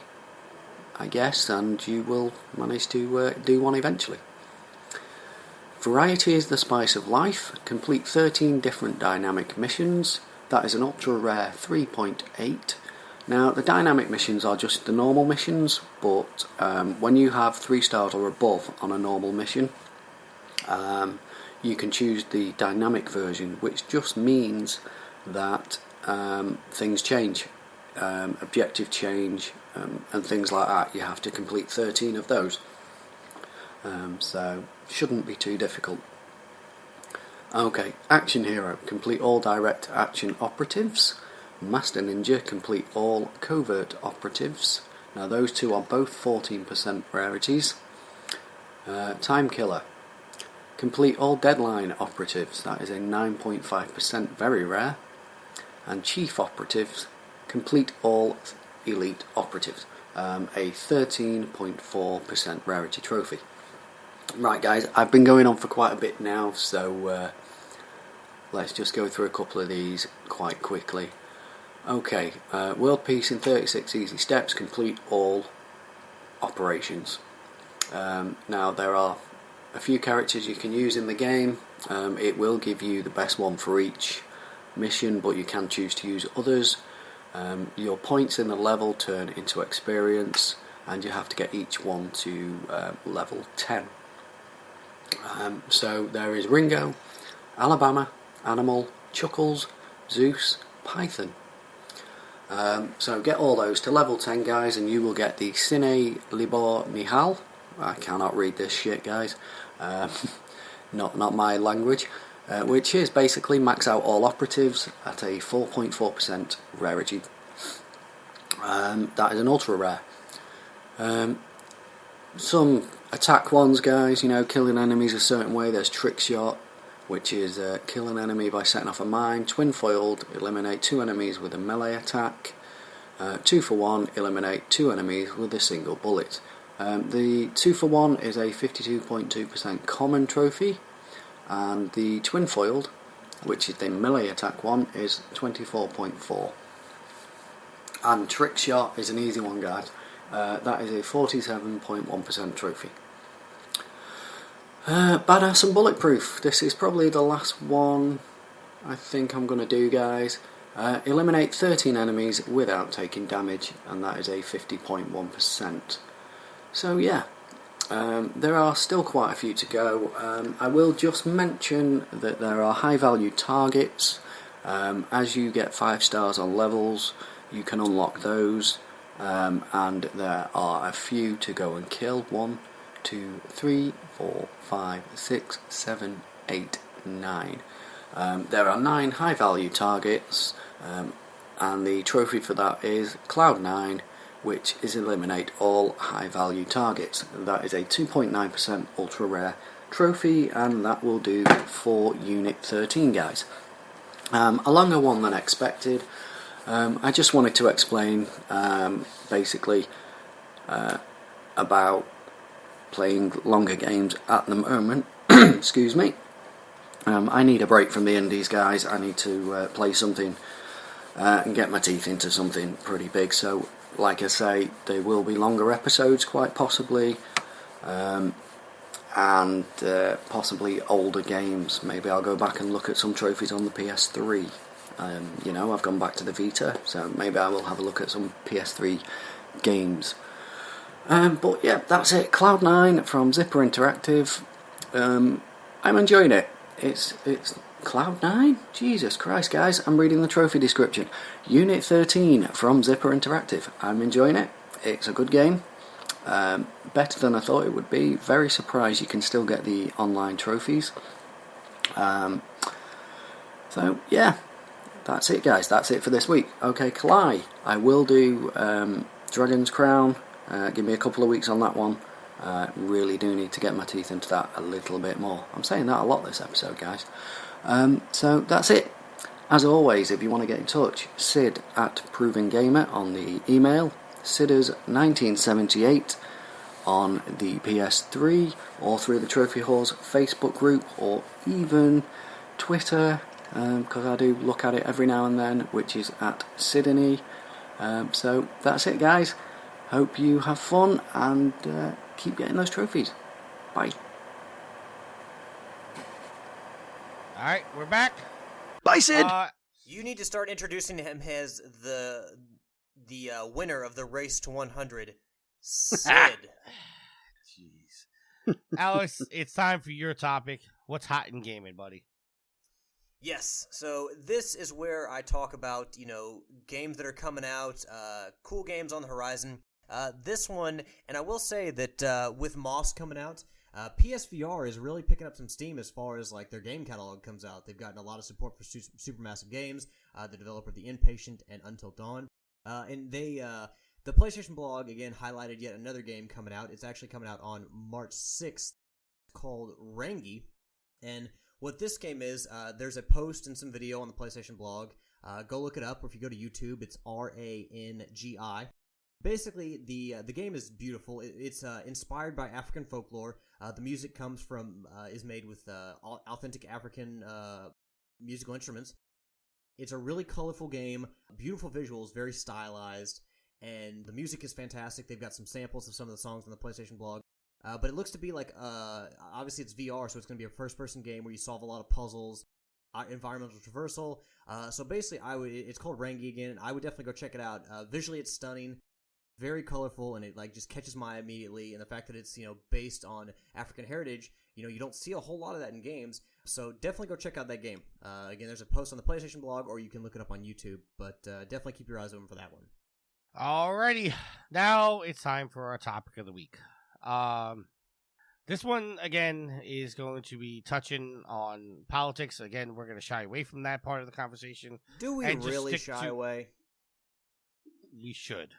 I guess, and you will manage to do one eventually. Variety is the spice of life. Complete 13 different dynamic missions. That is an ultra rare 3.8. Now, the dynamic missions are just the normal missions, but when you have 3 stars or above on a normal mission, you can choose the dynamic version, which just means that things change, objective change, and things like that. You have to complete 13 of those. So, shouldn't be too difficult. Okay, Action Hero. Complete all direct action operatives. Master Ninja. Complete all covert operatives. Now, those two are both 14% rarities. Time Killer. Complete all deadline operatives. That is a 9.5% very rare. And Chief Operatives. Complete all elite operatives. A 13.4% rarity trophy. Right, guys, I've been going on for quite a bit now, so let's just go through a couple of these quite quickly. Okay, World Peace in 36 easy steps. Complete all operations. Now, there are a few characters you can use in the game. It will give you the best one for each mission, but you can choose to use others. Your points in the level turn into experience, and you have to get each one to level 10. So there is Ringo, Alabama, Animal, Chuckles, Zeus, Python. So get all those to level 10, guys, and you will get the Cine Libor Nihal. I cannot read this shit, guys. Not my language. Which is basically max out all operatives at a 4.4% rarity. That is an ultra rare. Some attack ones, guys, killing enemies a certain way. There's trick shot, which is kill an enemy by setting off a mine. Twin foiled, eliminate 2 enemies with a melee attack. 2 for 1, eliminate 2 enemies with a single bullet. The 2 for 1 is a 52.2% common trophy, and the twin foiled, which is the melee attack one, is 24.4. And trick shot is an easy one, guys. That is a 47.1% trophy. Badass and bulletproof. This is probably the last one I think I'm going to do, guys. Eliminate 13 enemies without taking damage, and that is a 50.1%. So yeah, there are still quite a few to go. I will just mention that there are high value targets. As you get 5 stars on levels, you can unlock those, and there are a few to go and kill. 1, 2, 3, 4, 5, 6, 7, 8, 9. There are 9 high value targets, and the trophy for that is Cloud 9, which is eliminate all high value targets. That is a 2.9% ultra rare trophy, and that will do for Unit 13, guys. A longer one than expected. I just wanted to explain basically about playing longer games at the moment. Excuse me. I need a break from the indies, guys. I need to play something and get my teeth into something pretty big. So, like I say, there will be longer episodes, quite possibly, and possibly older games. Maybe I'll go back and look at some trophies on the PS3. I've gone back to the Vita, so maybe I will have a look at some PS3 games. But yeah, that's it. Cloud 9 from Zipper Interactive. I'm enjoying it. It's Cloud 9? Jesus Christ, guys, I'm reading the trophy description. Unit 13 from Zipper Interactive. I'm enjoying it. It's a good game. Better than I thought it would be. Very surprised you can still get the online trophies. So, yeah. That's it, guys. That's it for this week. Okay, Kalai. I will do Dragon's Crown. Give me a couple of weeks on that one. Really do need to get my teeth into that a little bit more. I'm saying that a lot this episode, guys. So that's it. As always, if you want to get in touch, Sid at Proven Gamer on the email, Sidders1978 on the PS3, or through the Trophy Whores Facebook group, or even Twitter, because I do look at it every now and then, which is at Sydney. So that's it, guys. Hope you have fun and keep getting those trophies. Bye. Alright, we're back. Bye, Sid! You need to start introducing him as the winner of the race to 100, Sid. Jeez. Alex, it's time for your topic. What's hot in gaming, buddy? Yes, so this is where I talk about, games that are coming out, cool games on the horizon. This one, and I will say that with Moss coming out, PSVR is really picking up some steam as far as their game catalog comes out. They've gotten a lot of support for supermassive games, the developer of The Inpatient and Until Dawn, and the PlayStation blog again highlighted yet another game coming out. It's actually coming out on March 6th, called Rangi, and what this game is, there's a post and some video on the PlayStation blog. Go look it up, or if you go to YouTube, it's RANGI. Basically, the game is beautiful. It's inspired by African folklore. The music is made with authentic African musical instruments. It's a really colorful game, beautiful visuals, very stylized, and the music is fantastic. They've got some samples of some of the songs on the PlayStation blog. But it looks to be obviously it's VR, so it's going to be a first-person game where you solve a lot of puzzles, environmental traversal. So basically, it's called Rangi again, and I would definitely go check it out. Visually, it's stunning. Very colorful, and it just catches my eye immediately. And the fact that it's based on African heritage, you don't see a whole lot of that in games. So definitely go check out that game. Again, there's a post on the PlayStation blog, or you can look it up on YouTube. But definitely keep your eyes open for that one. Alrighty, now it's time for our topic of the week. This one again is going to be touching on politics. Again, we're going to shy away from that part of the conversation. Do we really shy away? We should.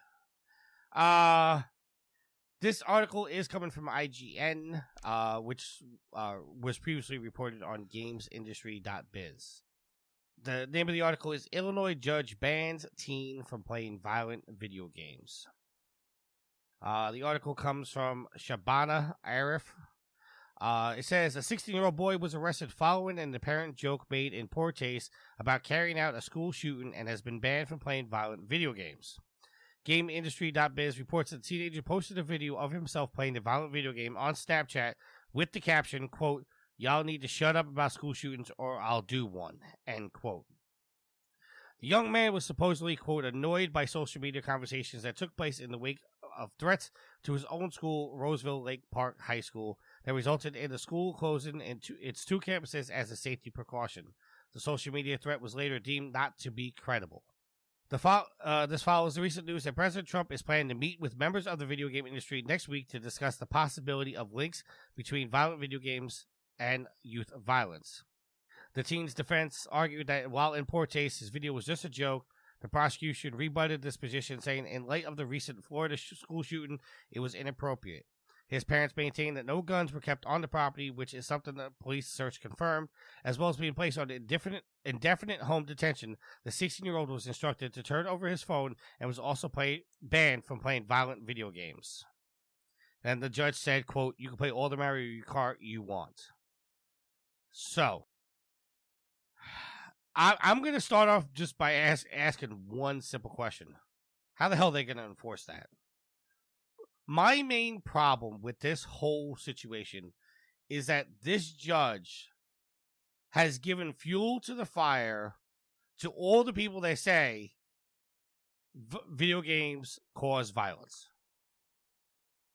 This article is coming from IGN, which was previously reported on GamesIndustry.biz. The name of the article is Illinois Judge Bans Teen from Playing Violent Video Games. The article comes from Shabana Arif. It says, a 16-year-old boy was arrested following an apparent joke made in poor taste about carrying out a school shooting and has been banned from playing violent video games. GameIndustry.biz reports that the teenager posted a video of himself playing a violent video game on Snapchat with the caption, quote, "Y'all need to shut up about school shootings or I'll do one," end quote. The young man was supposedly, quote, annoyed by social media conversations that took place in the wake of threats to his own school, Roseville Lake Park High School, that resulted in the school closing its 2 campuses as a safety precaution. The social media threat was later deemed not to be credible. This follows the recent news that President Trump is planning to meet with members of the video game industry next week to discuss the possibility of links between violent video games and youth violence. The teen's defense argued that while in poor taste, his video was just a joke. The prosecution rebutted this position, saying in light of the recent Florida school shooting, it was inappropriate. His parents maintained that no guns were kept on the property, which is something the police search confirmed, as well as being placed on indefinite home detention. The 16-year-old was instructed to turn over his phone and was also banned from playing violent video games. And the judge said, quote, "You can play all the Mario Kart you want." So, I'm going to start off just by asking one simple question. How the hell are they going to enforce that? My main problem with this whole situation is that this judge has given fuel to the fire to all the people that say video games cause violence.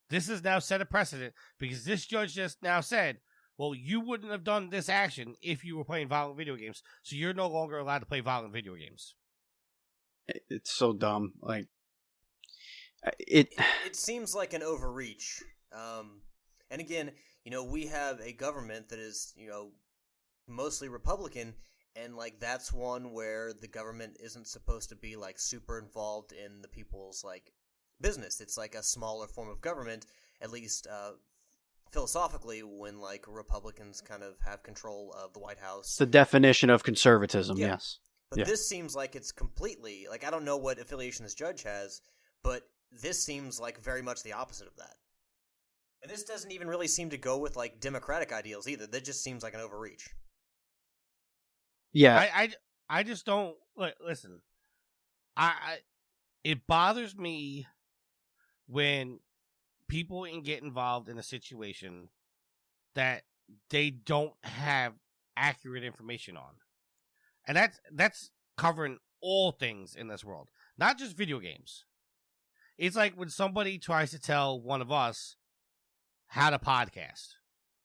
This has now set a precedent because this judge just now said, well, you wouldn't have done this action if you were playing violent video games, so you're no longer allowed to play violent video games. It's so dumb. Like, It seems like an overreach. And again, we have a government that is, mostly Republican, and like that's one where the government isn't supposed to be like super involved in the people's like business. It's like a smaller form of government, at least philosophically, when like Republicans kind of have control of the White House. It's the definition of conservatism, Yeah. yes. But this seems like it's completely, like I don't know what affiliation this judge has, but this seems like very much the opposite of that. And this doesn't even really seem to go with like democratic ideals either. That just seems like an overreach. Yeah. I just don't listen. It bothers me when people get involved in a situation that they don't have accurate information on. And that's covering all things in this world, not just video games. It's like when somebody tries to tell one of us how to podcast.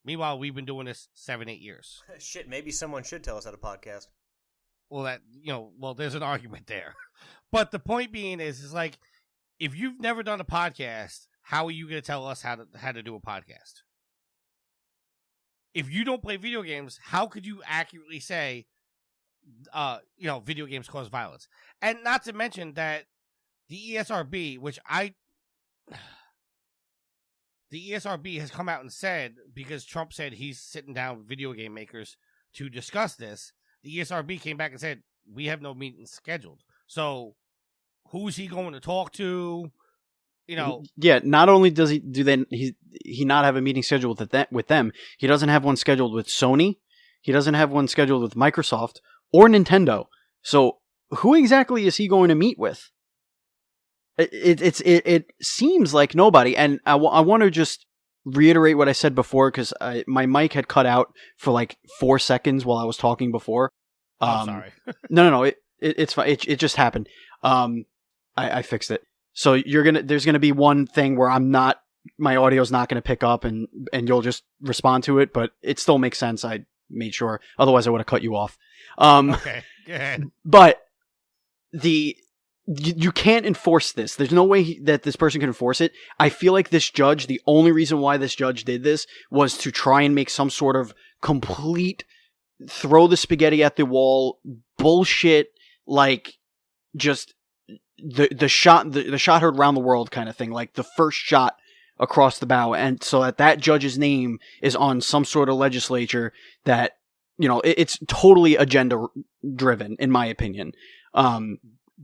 Meanwhile, we've been doing this 7-8 years. Shit, maybe someone should tell us how to podcast. Well, there's an argument there. But the point being is like, if you've never done a podcast, how are you going to tell us how to do a podcast? If you don't play video games, how could you accurately say, video games cause violence? And not to mention that the ESRB, the ESRB has come out and said, because Trump said he's sitting down with video game makers to discuss this, the ESRB came back and said, we have no meetings scheduled. So, who's he going to talk to? Yeah, not only does he not have a meeting scheduled with them, he doesn't have one scheduled with Sony, he doesn't have one scheduled with Microsoft or Nintendo. So, who exactly is he going to meet with? It seems like nobody, and I want to just reiterate what I said before because my mic had cut out for like 4 seconds while I was talking before. I'm sorry. No, it's fine. It just happened. I fixed it. So there's gonna be one thing where my audio's not gonna pick up, and you'll just respond to it, but it still makes sense. I made sure. Otherwise, I would have cut you off. Okay, go ahead. But you can't enforce this. There's no way that this person can enforce it. I feel like this judge, the only reason why this judge did this was to try and make some sort of complete throw the spaghetti at the wall bullshit, like just the shot heard around the world kind of thing, like the first shot across the bow, and so that judge's name is on some sort of legislature that, it's totally agenda driven, in my opinion.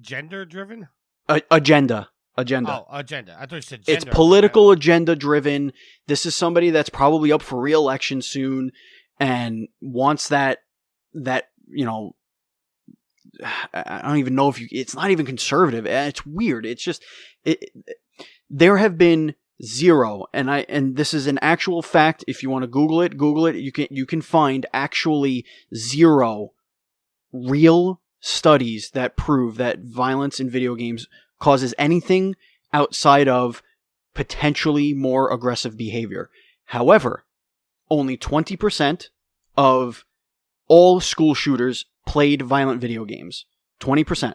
Gender driven? Agenda. Oh, agenda. I thought you said gender. It's political agenda driven. This is somebody that's probably up for re-election soon and wants that, I don't even know it's not even conservative. It's weird. It's just, there have been zero, and this is an actual fact. If you want to Google it. You can find actually zero real studies that prove that violence in video games causes anything outside of potentially more aggressive behavior. However, only 20% of all school shooters played violent video games. 20%.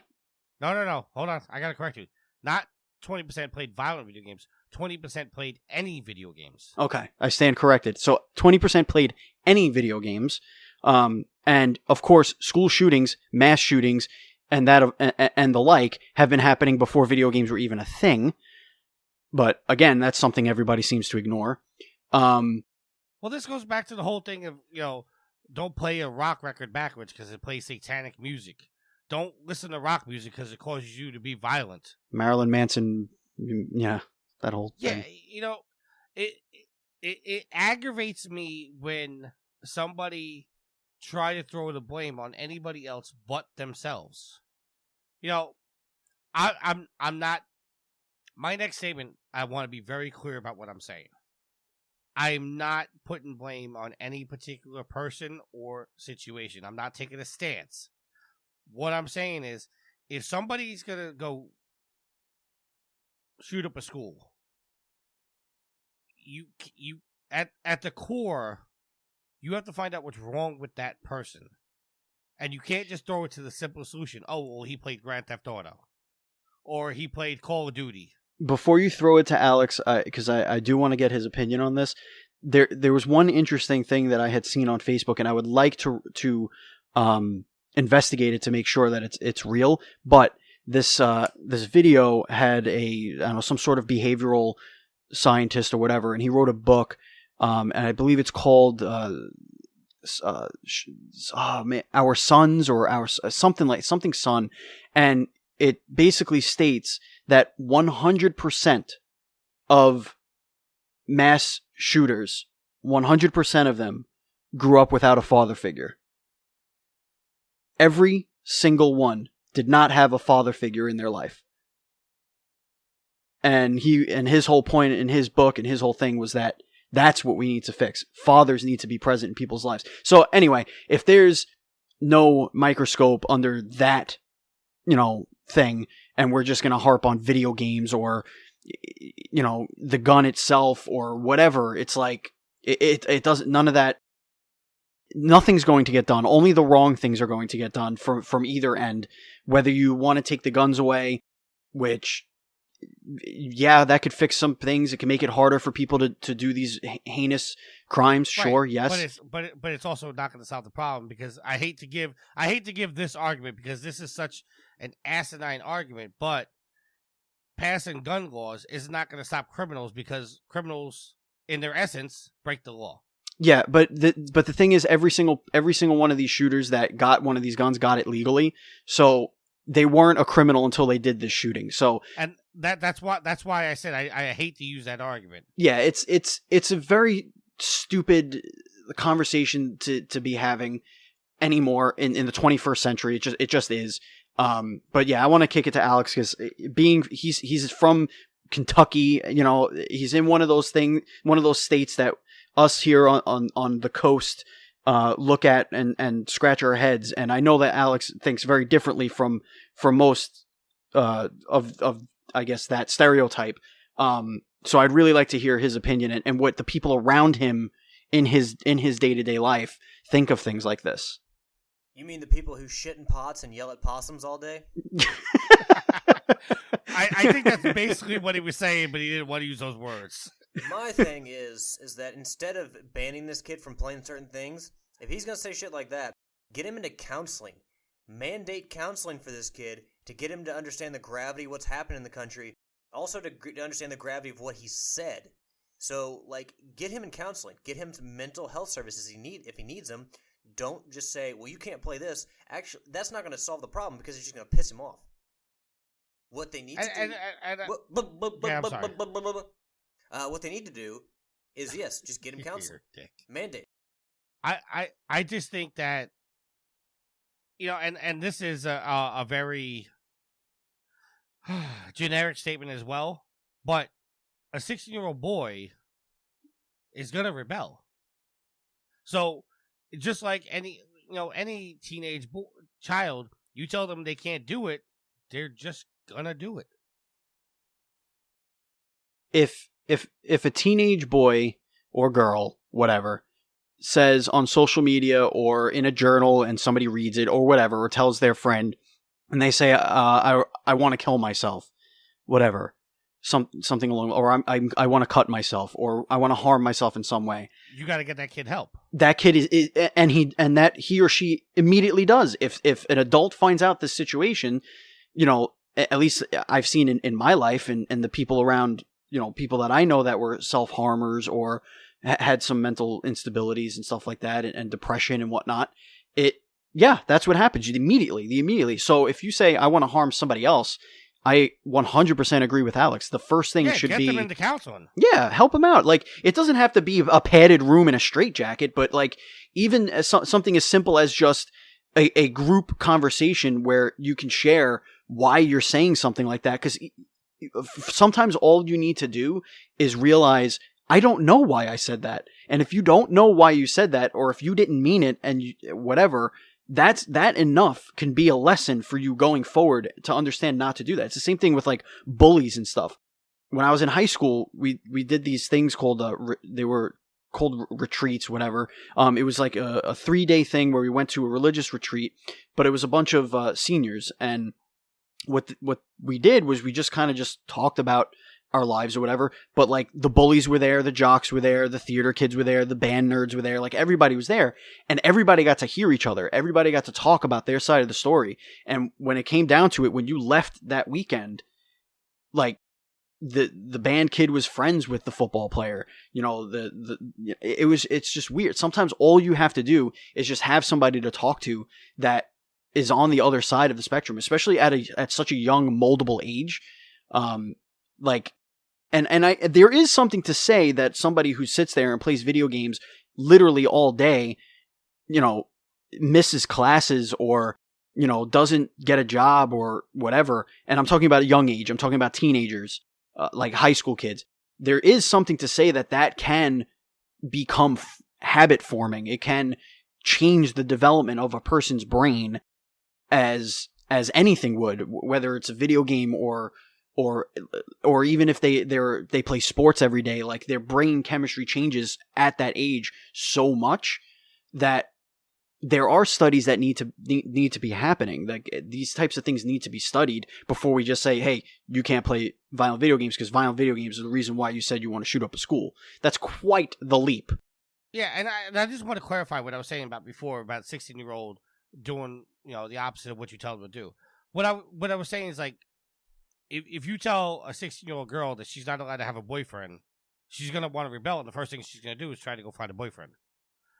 No. Hold on. I gotta correct you. Not 20% played violent video games. 20% played any video games. Okay, I stand corrected. So 20% played any video games. And of course, school shootings, mass shootings, and the like have been happening before video games were even a thing. But again, that's something everybody seems to ignore. Well, this goes back to the whole thing of, don't play a rock record backwards because it plays satanic music. Don't listen to rock music because it causes you to be violent. Marilyn Manson, yeah, that whole thing. Yeah, it aggravates me when somebody try to throw the blame on anybody else but themselves. I'm not. My next statement, I want to be very clear about what I'm saying. I'm not putting blame on any particular person or situation. I'm not taking a stance. What I'm saying is, if somebody's gonna go shoot up a school, you at the core, you have to find out what's wrong with that person. And you can't just throw it to the simple solution. Oh, well, he played Grand Theft Auto. Or he played Call of Duty. Before you throw it to Alex, because I do want to get his opinion on this, there was one interesting thing that I had seen on Facebook, and I would like to investigate it to make sure that it's real. But this video had some sort of behavioral scientist or whatever, and he wrote a book, and I believe it's called Our Sons, or our something Son, and it basically states that 100% of mass shooters, 100% of them grew up without a father figure. Every single one did not have a father figure in their life. And his whole point in his book and his whole thing was that that's what we need to fix. Fathers need to be present in people's lives. So anyway, if there's no microscope under that, thing, and we're just going to harp on video games or, the gun itself or whatever, it's like, it doesn't, none of that, nothing's going to get done. Only the wrong things are going to get done from either end. Whether you want to take the guns away, which, yeah, that could fix some things. It can make it harder for people to do these heinous crimes. Sure, right. Yes, but it's also not going to solve the problem, because I hate to give this argument, because this is such an asinine argument. But passing gun laws is not going to stop criminals, because criminals, in their essence, break the law. Yeah, but the thing is, every single one of these shooters that got one of these guns got it legally. So they weren't a criminal until they did this shooting. So and that's why I said I hate to use that argument. Yeah, it's a very stupid conversation to be having anymore in the 21st century. It just is. But yeah, I want to kick it to Alex, because he's from Kentucky. He's in one of those states that us here on the coast look at and scratch our heads. And I know that Alex thinks very differently from most of I guess that stereotype. So I'd really like to hear his opinion and what the people around him in his day-to-day life think of things like this. You mean the people who shit in pots and yell at possums all day? I think that's basically what he was saying, but he didn't want to use those words. My thing is that instead of banning this kid from playing certain things, if he's going to say shit like that, get him into counseling. Mandate counseling for this kid to get him to understand the gravity of what's happening in the country. Also to understand the gravity of what he said. So, like, get him in counseling. Get him some mental health services if he needs them. Don't just say, well, you can't play this. Actually, that's not going to solve the problem because it's just going to piss him off. What they need to do... I'm sorry. What they need to do is, yes, just get him counseling. Mandate. I just think that, and this is a very generic statement as well, but a 16-year-old boy is going to rebel. So just like any teenage child, you tell them they can't do it, they're just going to do it. If a teenage boy or girl, whatever, says on social media or in a journal and somebody reads it or whatever, or tells their friend, and they say, I want to kill myself, whatever, something along, or I want to cut myself, or I want to harm myself in some way. You got to get that kid help. That kid that he or she immediately does. If an adult finds out this situation, at least I've seen in my life and the people around, people that I know that were self-harmers or had some mental instabilities and stuff like that, and depression and whatnot. That's what happens. Immediately. So if you say, I want to harm somebody else, I 100% agree with Alex. The first thing should be... get them into counseling. Yeah, help them out. Like, it doesn't have to be a padded room in a straitjacket, but like, even as something as simple as just a group conversation where you can share why you're saying something like that. Because sometimes all you need to do is realize, I don't know why I said that. And if you don't know why you said that, or if you didn't mean it and whatever, that enough can be a lesson for you going forward to understand not to do that. It's the same thing with like bullies and stuff. When I was in high school, we did these things called, they were called retreats, whatever. It was like a 3-day thing where we went to a religious retreat, but it was a bunch of seniors. And what we did was we just kind of just talked about our lives or whatever, but like the bullies were there, the jocks were there, the theater kids were there, the band nerds were there, like everybody was there, and everybody got to hear each other. Everybody got to talk about their side of the story. And when it came down to it, when you left that weekend, like the band kid was friends with the football player, it's just weird. Sometimes all you have to do is just have somebody to talk to that is on the other side of the spectrum, especially at such a young, moldable age. There is something to say that somebody who sits there and plays video games literally all day, misses classes or, doesn't get a job or whatever. And I'm talking about a young age. I'm talking about teenagers, like high school kids. There is something to say that can become habit forming. It can change the development of a person's brain as anything would, whether it's a video game or even if they play sports every day. Like, their brain chemistry changes at that age so much that there are studies that need to be happening. Like, these types of things need to be studied before we just say, hey, you can't play violent video games because violent video games are the reason why you said you want to shoot up a school. That's quite the leap. Yeah, and I just want to clarify what I was saying about before about 16-year-old doing, the opposite of what you tell them to do. What I was saying is, like, if you tell a 16-year-old girl that she's not allowed to have a boyfriend, she's going to want to rebel, and the first thing she's going to do is try to go find a boyfriend.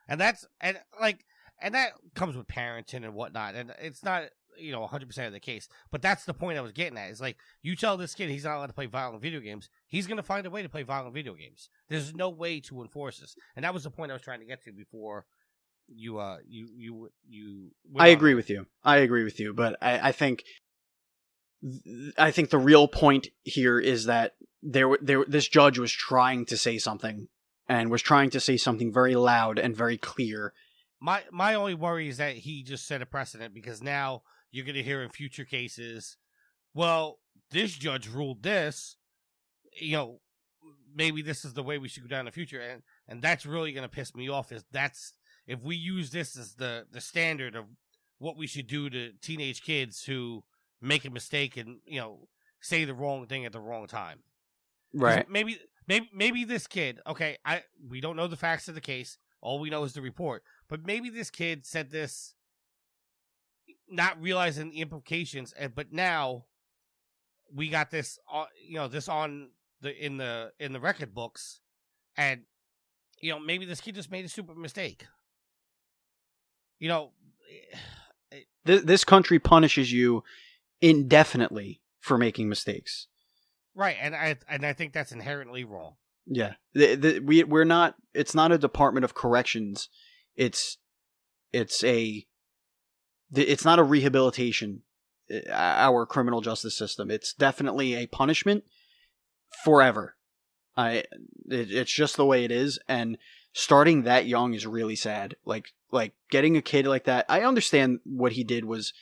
And that comes with parenting and whatnot, and it's not, 100% of the case. But that's the point I was getting at. It's like, you tell this kid he's not allowed to play violent video games, he's going to find a way to play violent video games. There's no way to enforce this. And that was the point I was trying to get to before you I agree with you, but I think the real point here is that this judge was trying to say something, and was trying to say something very loud and very clear. My only worry is that he just set a precedent, because now you're going to hear in future cases, well, this judge ruled this, maybe this is the way we should go down in the future, and that's really going to piss me off. If we use this as the standard of what we should do to teenage kids who make a mistake and, say the wrong thing at the wrong time. Right. Maybe this kid, okay, we don't know the facts of the case. All we know is the report. But maybe this kid said this not realizing the implications, but now we got this, this on in the record books, And, maybe this kid just made a stupid mistake. This country punishes you indefinitely for making mistakes. Right, and I think that's inherently wrong. Yeah, we're not. It's not a Department of Corrections. It's not a rehabilitation. Our criminal justice system. It's definitely a punishment forever. It's just the way it is, and starting that young is really sad. Like getting a kid like that. I understand what he did was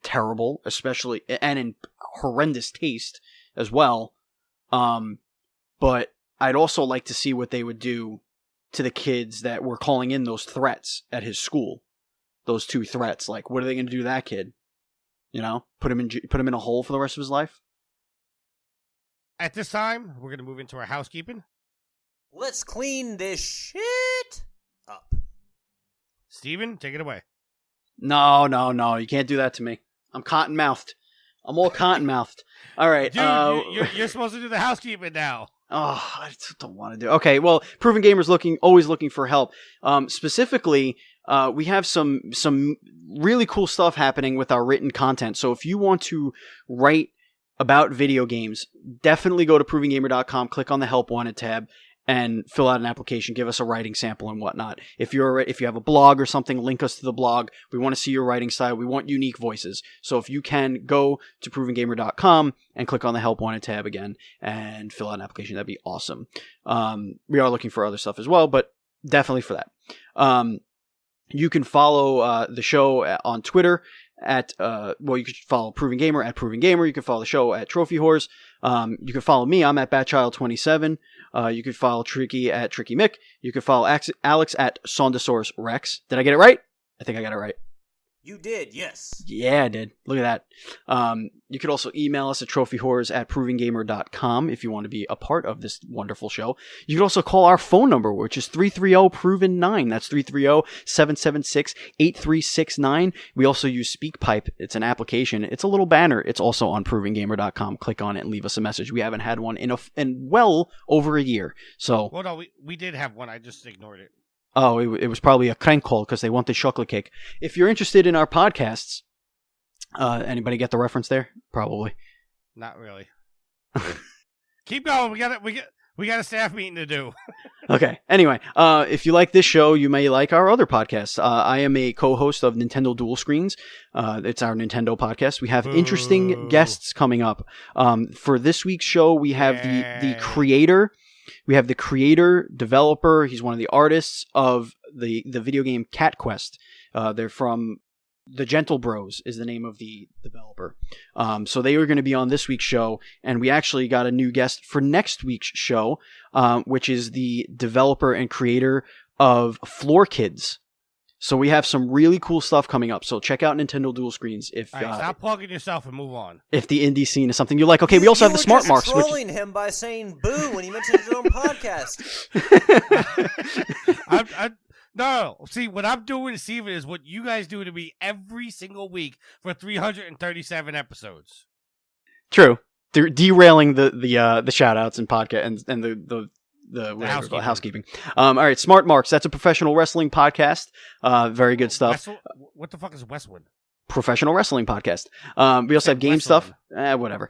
terrible, especially and in horrendous taste as well. But I'd also like to see what they would do to the kids that were calling in those threats at his school. Those 2 threats. Like, what are they going to do to that kid? Put him in a hole for the rest of his life? At this time, we're going to move into our housekeeping. Let's clean this shit up. Steven, take it away. No. You can't do that to me. I'm cotton-mouthed. I'm all cotton-mouthed. All right. Dude, you're supposed to do the housekeeping now. Oh, I just don't want to do. Okay, well, Proven Gamer's always looking for help. Specifically, we have some really cool stuff happening with our written content. So if you want to write about video games, definitely go to provengamer.com, click on the Help Wanted tab, and fill out an application. Give us a writing sample and whatnot. If you have a blog or something, link us to the blog. We want to see your writing style. We want unique voices. So if you can, go to provengamer.com and click on the Help Wanted tab again and fill out an application. That'd be awesome. We are looking for other stuff as well, but definitely for that. You can follow the show on Twitter at you can follow Proven Gamer at Proven Gamer. You can follow the show at Trophy Whores. You can follow me. I'm at Batchild27. You can follow Tricky at Tricky Mick. You can follow Alex at Sondosaurus Rex. Did I get it right? I think I got it right. You did, yes. Yeah, I did. Look at that. You could also email us at trophyhorrors@provengamer.com if you want to be a part of this wonderful show. You could also call our phone number, which is 330-PROVEN9. That's 330-776-8369. We also use SpeakPipe. It's an application. It's a little banner. It's also on provengamer.com. Click on it and leave us a message. We haven't had one in well over a year. So, well, no, we did have one. I just ignored it. Oh, it was probably a crank call because they wanted chocolate cake. If you're interested in our podcasts, anybody get the reference there? Probably. Not really. Keep going. We got a staff meeting to do. Okay. Anyway, if you like this show, you may like our other podcasts. I am a co-host of Nintendo Dual Screens. It's our Nintendo podcast. We have interesting guests coming up. For this week's show, we have the creator. We have the creator, developer. He's one of the artists of the video game Cat Quest. They're from The Gentle Bros is the name of the developer. So they are going to be on this week's show, and we actually got a new guest for next week's show, which is the developer and creator of Floor Kids. So we have some really cool stuff coming up. So check out Nintendo Dual Screens. If all right, stop plugging yourself and move on. If the indie scene is something you like. Okay, we also have the Smart Marks. You were trolling him by saying boo when he mentioned his own podcast. No. See, what I'm doing, Steven, is what you guys do to me every single week for 337 episodes. True. They're derailing the shout outs and podcast and the housekeeping. All right, Smart Marks. That's a professional wrestling podcast. Very good stuff. What the fuck is Westwood? Professional wrestling podcast. We also have Game Stuff. Whatever.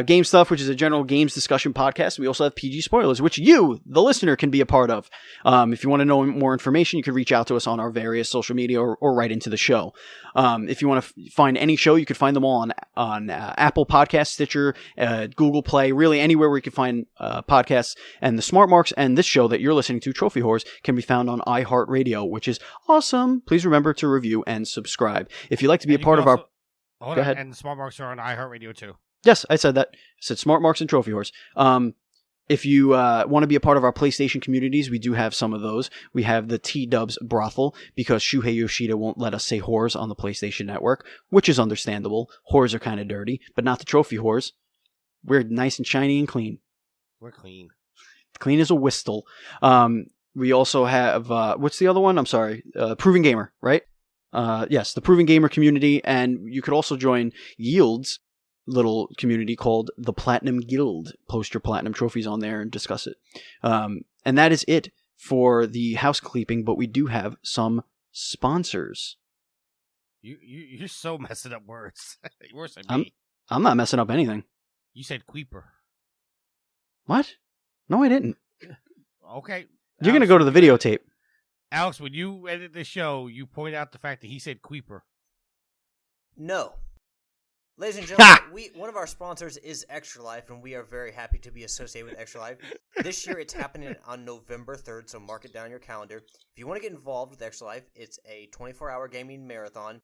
Game Stuff, which is a general games discussion podcast. We also have PG Spoilers, which you, the listener, can be a part of. If you want to know more information, you can reach out to us on our various social media or write into the show. If you want to find any show, you can find them all on Apple Podcasts, Stitcher, Google Play, really anywhere where you can find podcasts. And the Smart Marks and this show that you're listening to, Trophy Whores, can be found on iHeartRadio, which is awesome. Please remember to review and subscribe. If you'd like to be a part of our... Go ahead. And Smart Marks are on iHeartRadio too. Yes, I said that. I said Smart Marks and Trophy Whores. If you want to be a part of our PlayStation communities, we do have some of those. We have the T-Dubs brothel because Shuhei Yoshida won't let us say whores on the PlayStation Network, which is understandable. Whores are kind of dirty, but not the Trophy Whores. We're nice and shiny and clean. We're clean. Clean as a whistle. We also have, what's the other one? I'm sorry. Proven Gamer, right? Yes, the Proven Gamer community, and you could also join Yield's little community called the Platinum Guild. Post your platinum trophies on there and discuss it. And that is it for the house cleeping, but we do have some sponsors. You're so messing up words. You're worse than I'm me. I'm not messing up anything. You said queeper. What? No, I didn't. Okay. You're going to go to the videotape. Alex, when you edit the show, you point out the fact that he said queeper. No. Ladies and gentlemen, one of our sponsors is Extra Life, and we are very happy to be associated with Extra Life. This year, it's happening on November 3rd, so mark it down your calendar. If you want to get involved with Extra Life, it's a 24-hour gaming marathon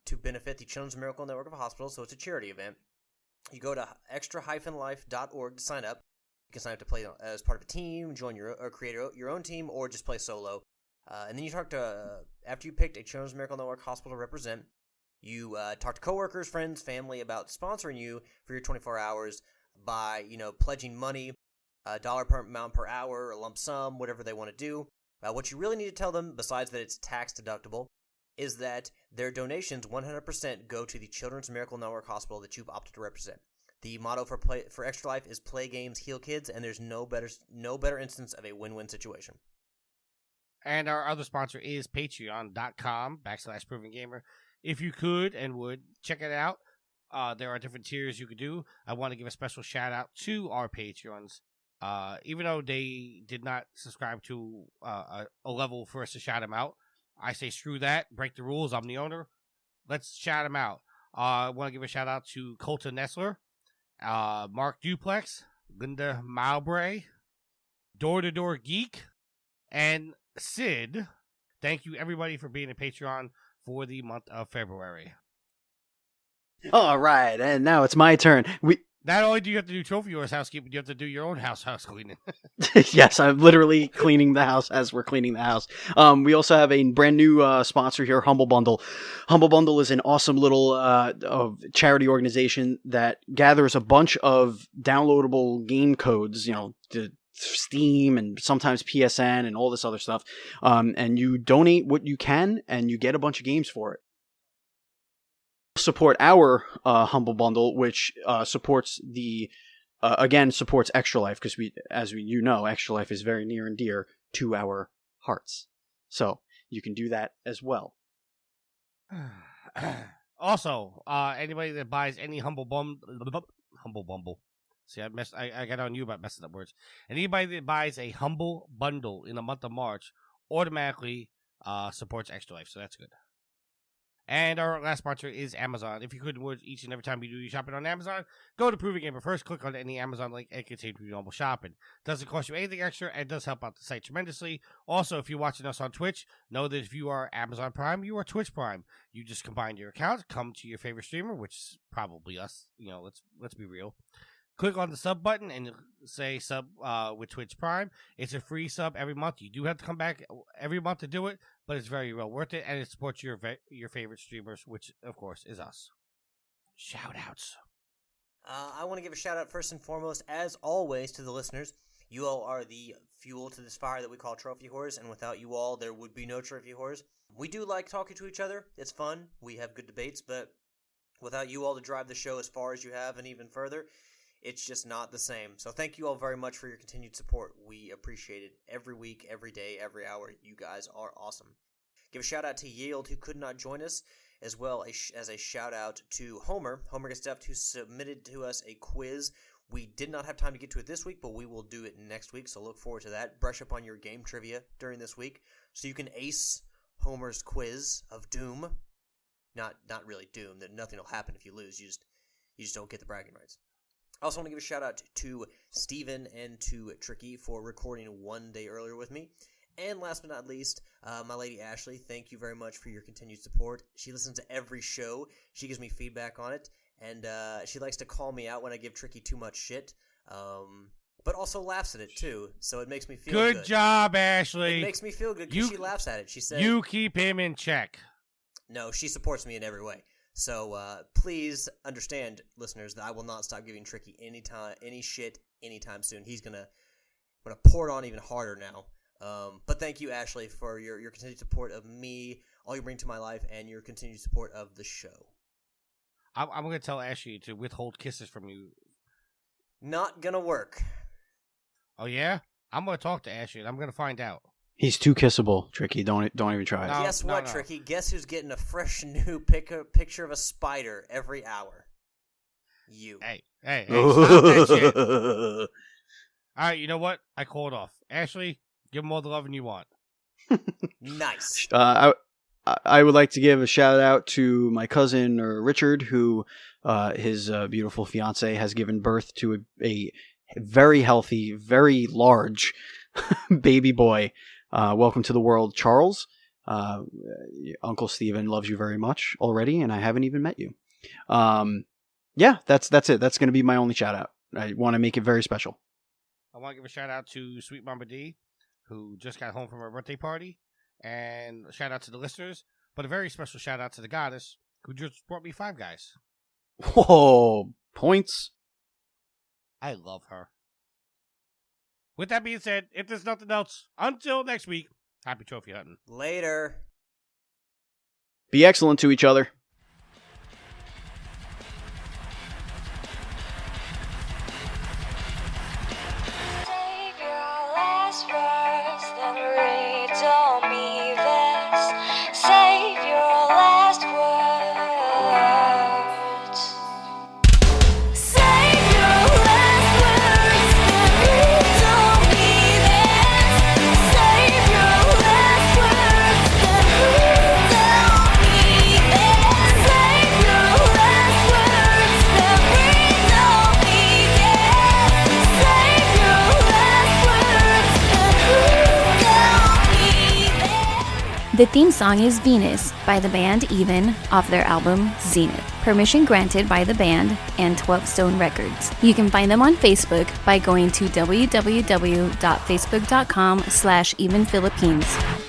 to benefit the Children's Miracle Network of Hospitals, so it's a charity event. You go to extra-life.org to sign up. You can sign up to play as part of a team, join or create your own team, or just play solo. And then you talk to, after you picked a Children's Miracle Network hospital to represent, you talk to coworkers, friends, family about sponsoring you for your 24 hours by, pledging money, $1 per amount per hour, a lump sum, whatever they want to do. What you really need to tell them, besides that it's tax deductible, is that their donations 100% go to the Children's Miracle Network Hospital that you've opted to represent. The motto for Extra Life is play games, heal kids, and there's no better instance of a win-win situation. And our other sponsor is patreon.com/ProvenGamer. If you could and would, check it out. There are different tiers you could do. I want to give a special shout-out to our Patreons. Even though they did not subscribe to a level for us to shout them out, I say screw that, break the rules, I'm the owner. Let's shout them out. I want to give a shout-out to Colton Nessler, Mark Duplex, Linda Mowbray, Door to Door Geek, and Sid. Thank you, everybody, for being a Patreon for the month of February. All right, and now it's my turn. Not only do you have to do Trophy Yours housekeeping, you have to do your own house cleaning. Yes, I'm literally cleaning the house as we're cleaning the house. We also have a brand new sponsor here, Humble Bundle. Humble Bundle is an awesome little charity organization that gathers a bunch of downloadable game codes, to Steam and sometimes PSN and all this other stuff. And you donate what you can, and you get a bunch of games for it. Support our Humble Bundle, which supports supports Extra Life, because Extra Life is very near and dear to our hearts. So you can do that as well. Also, anybody that buys any Humble Bundle. See, I got on you about messing up words. Anybody that buys a Humble Bundle in the month of March automatically supports Extra Life, so that's good. And our last sponsor is Amazon. If you could, each and every time you do your shopping on Amazon, go to Proving Gamer first, click on any Amazon link, and continue to do normal shopping. Doesn't cost you anything extra, and does help out the site tremendously. Also, if you're watching us on Twitch, know that if you are Amazon Prime, you are Twitch Prime. You just combine your accounts, come to your favorite streamer, which is probably us. Let's be real. Click on the sub button and say sub with Twitch Prime. It's a free sub every month. You do have to come back every month to do it, but it's very well worth it, and it supports your favorite streamers, which, of course, is us. Shout-outs. I want to give a shout-out first and foremost, as always, to the listeners. You all are the fuel to this fire that we call Trophy Whores, and without you all, there would be no Trophy Whores. We do like talking to each other. It's fun. We have good debates, but without you all to drive the show as far as you have and even further, it's just not the same. So thank you all very much for your continued support. We appreciate it every week, every day, every hour. You guys are awesome. Give a shout out to Yield, who could not join us, as well as a shout out to Homer Gesteft, who submitted to us a quiz. We did not have time to get to it this week, but we will do it next week, so look forward to that. Brush up on your game trivia during this week so you can ace Homer's quiz of doom. Not really doom, that nothing will happen if you lose. You just don't get the bragging rights. I also want to give a shout out to Steven and to Tricky for recording one day earlier with me. And last but not least, my lady Ashley, thank you very much for your continued support. She listens to every show. She gives me feedback on it. And she likes to call me out when I give Tricky too much shit. But also laughs at it, too. So it makes me feel good. Good job, Ashley. It makes me feel good because she laughs at it. She said, "You keep him in check." No, she supports me in every way. So please understand, listeners, that I will not stop giving Tricky any shit anytime soon. I'm gonna pour it on even harder now. But thank you, Ashley, for your continued support of me, all you bring to my life, and your continued support of the show. I'm gonna tell Ashley to withhold kisses from you. Not gonna work. Oh yeah? I'm going to talk to Ashley, and I'm going to find out. He's too kissable, Tricky. Don't even try it. No. Guess what, Tricky? Guess who's getting a fresh new picture of a spider every hour? You. Hey, stop that shit. All right, you know what? I called off. Ashley, give him all the loving you want. Nice. I would like to give a shout out to my cousin Richard, who his beautiful fiance has given birth to a very healthy, very large baby boy. Welcome to the world, Charles. Uncle Steven loves you very much already, and I haven't even met you. Yeah, that's it. That's going to be my only shout out. I want to make it very special. I want to give a shout out to Sweet Mama D, who just got home from her birthday party, and a shout out to the listeners, but a very special shout out to the goddess, who just brought me 5 guys. Whoa, points. I love her. With that being said, if there's nothing else, until next week, happy trophy hunting. Later. Be excellent to each other. Save your last words, then read to me this. Save your last words. Save your last words, then read to me this. Save your last words, then read to me this. Save your last words, then read to me this. Save your last words, then read to me this. The theme song is Venus by the band Even off their album Zenith. Permission granted by the band and 12 Stone Records. You can find them on Facebook by going to www.facebook.com/evenphilippines.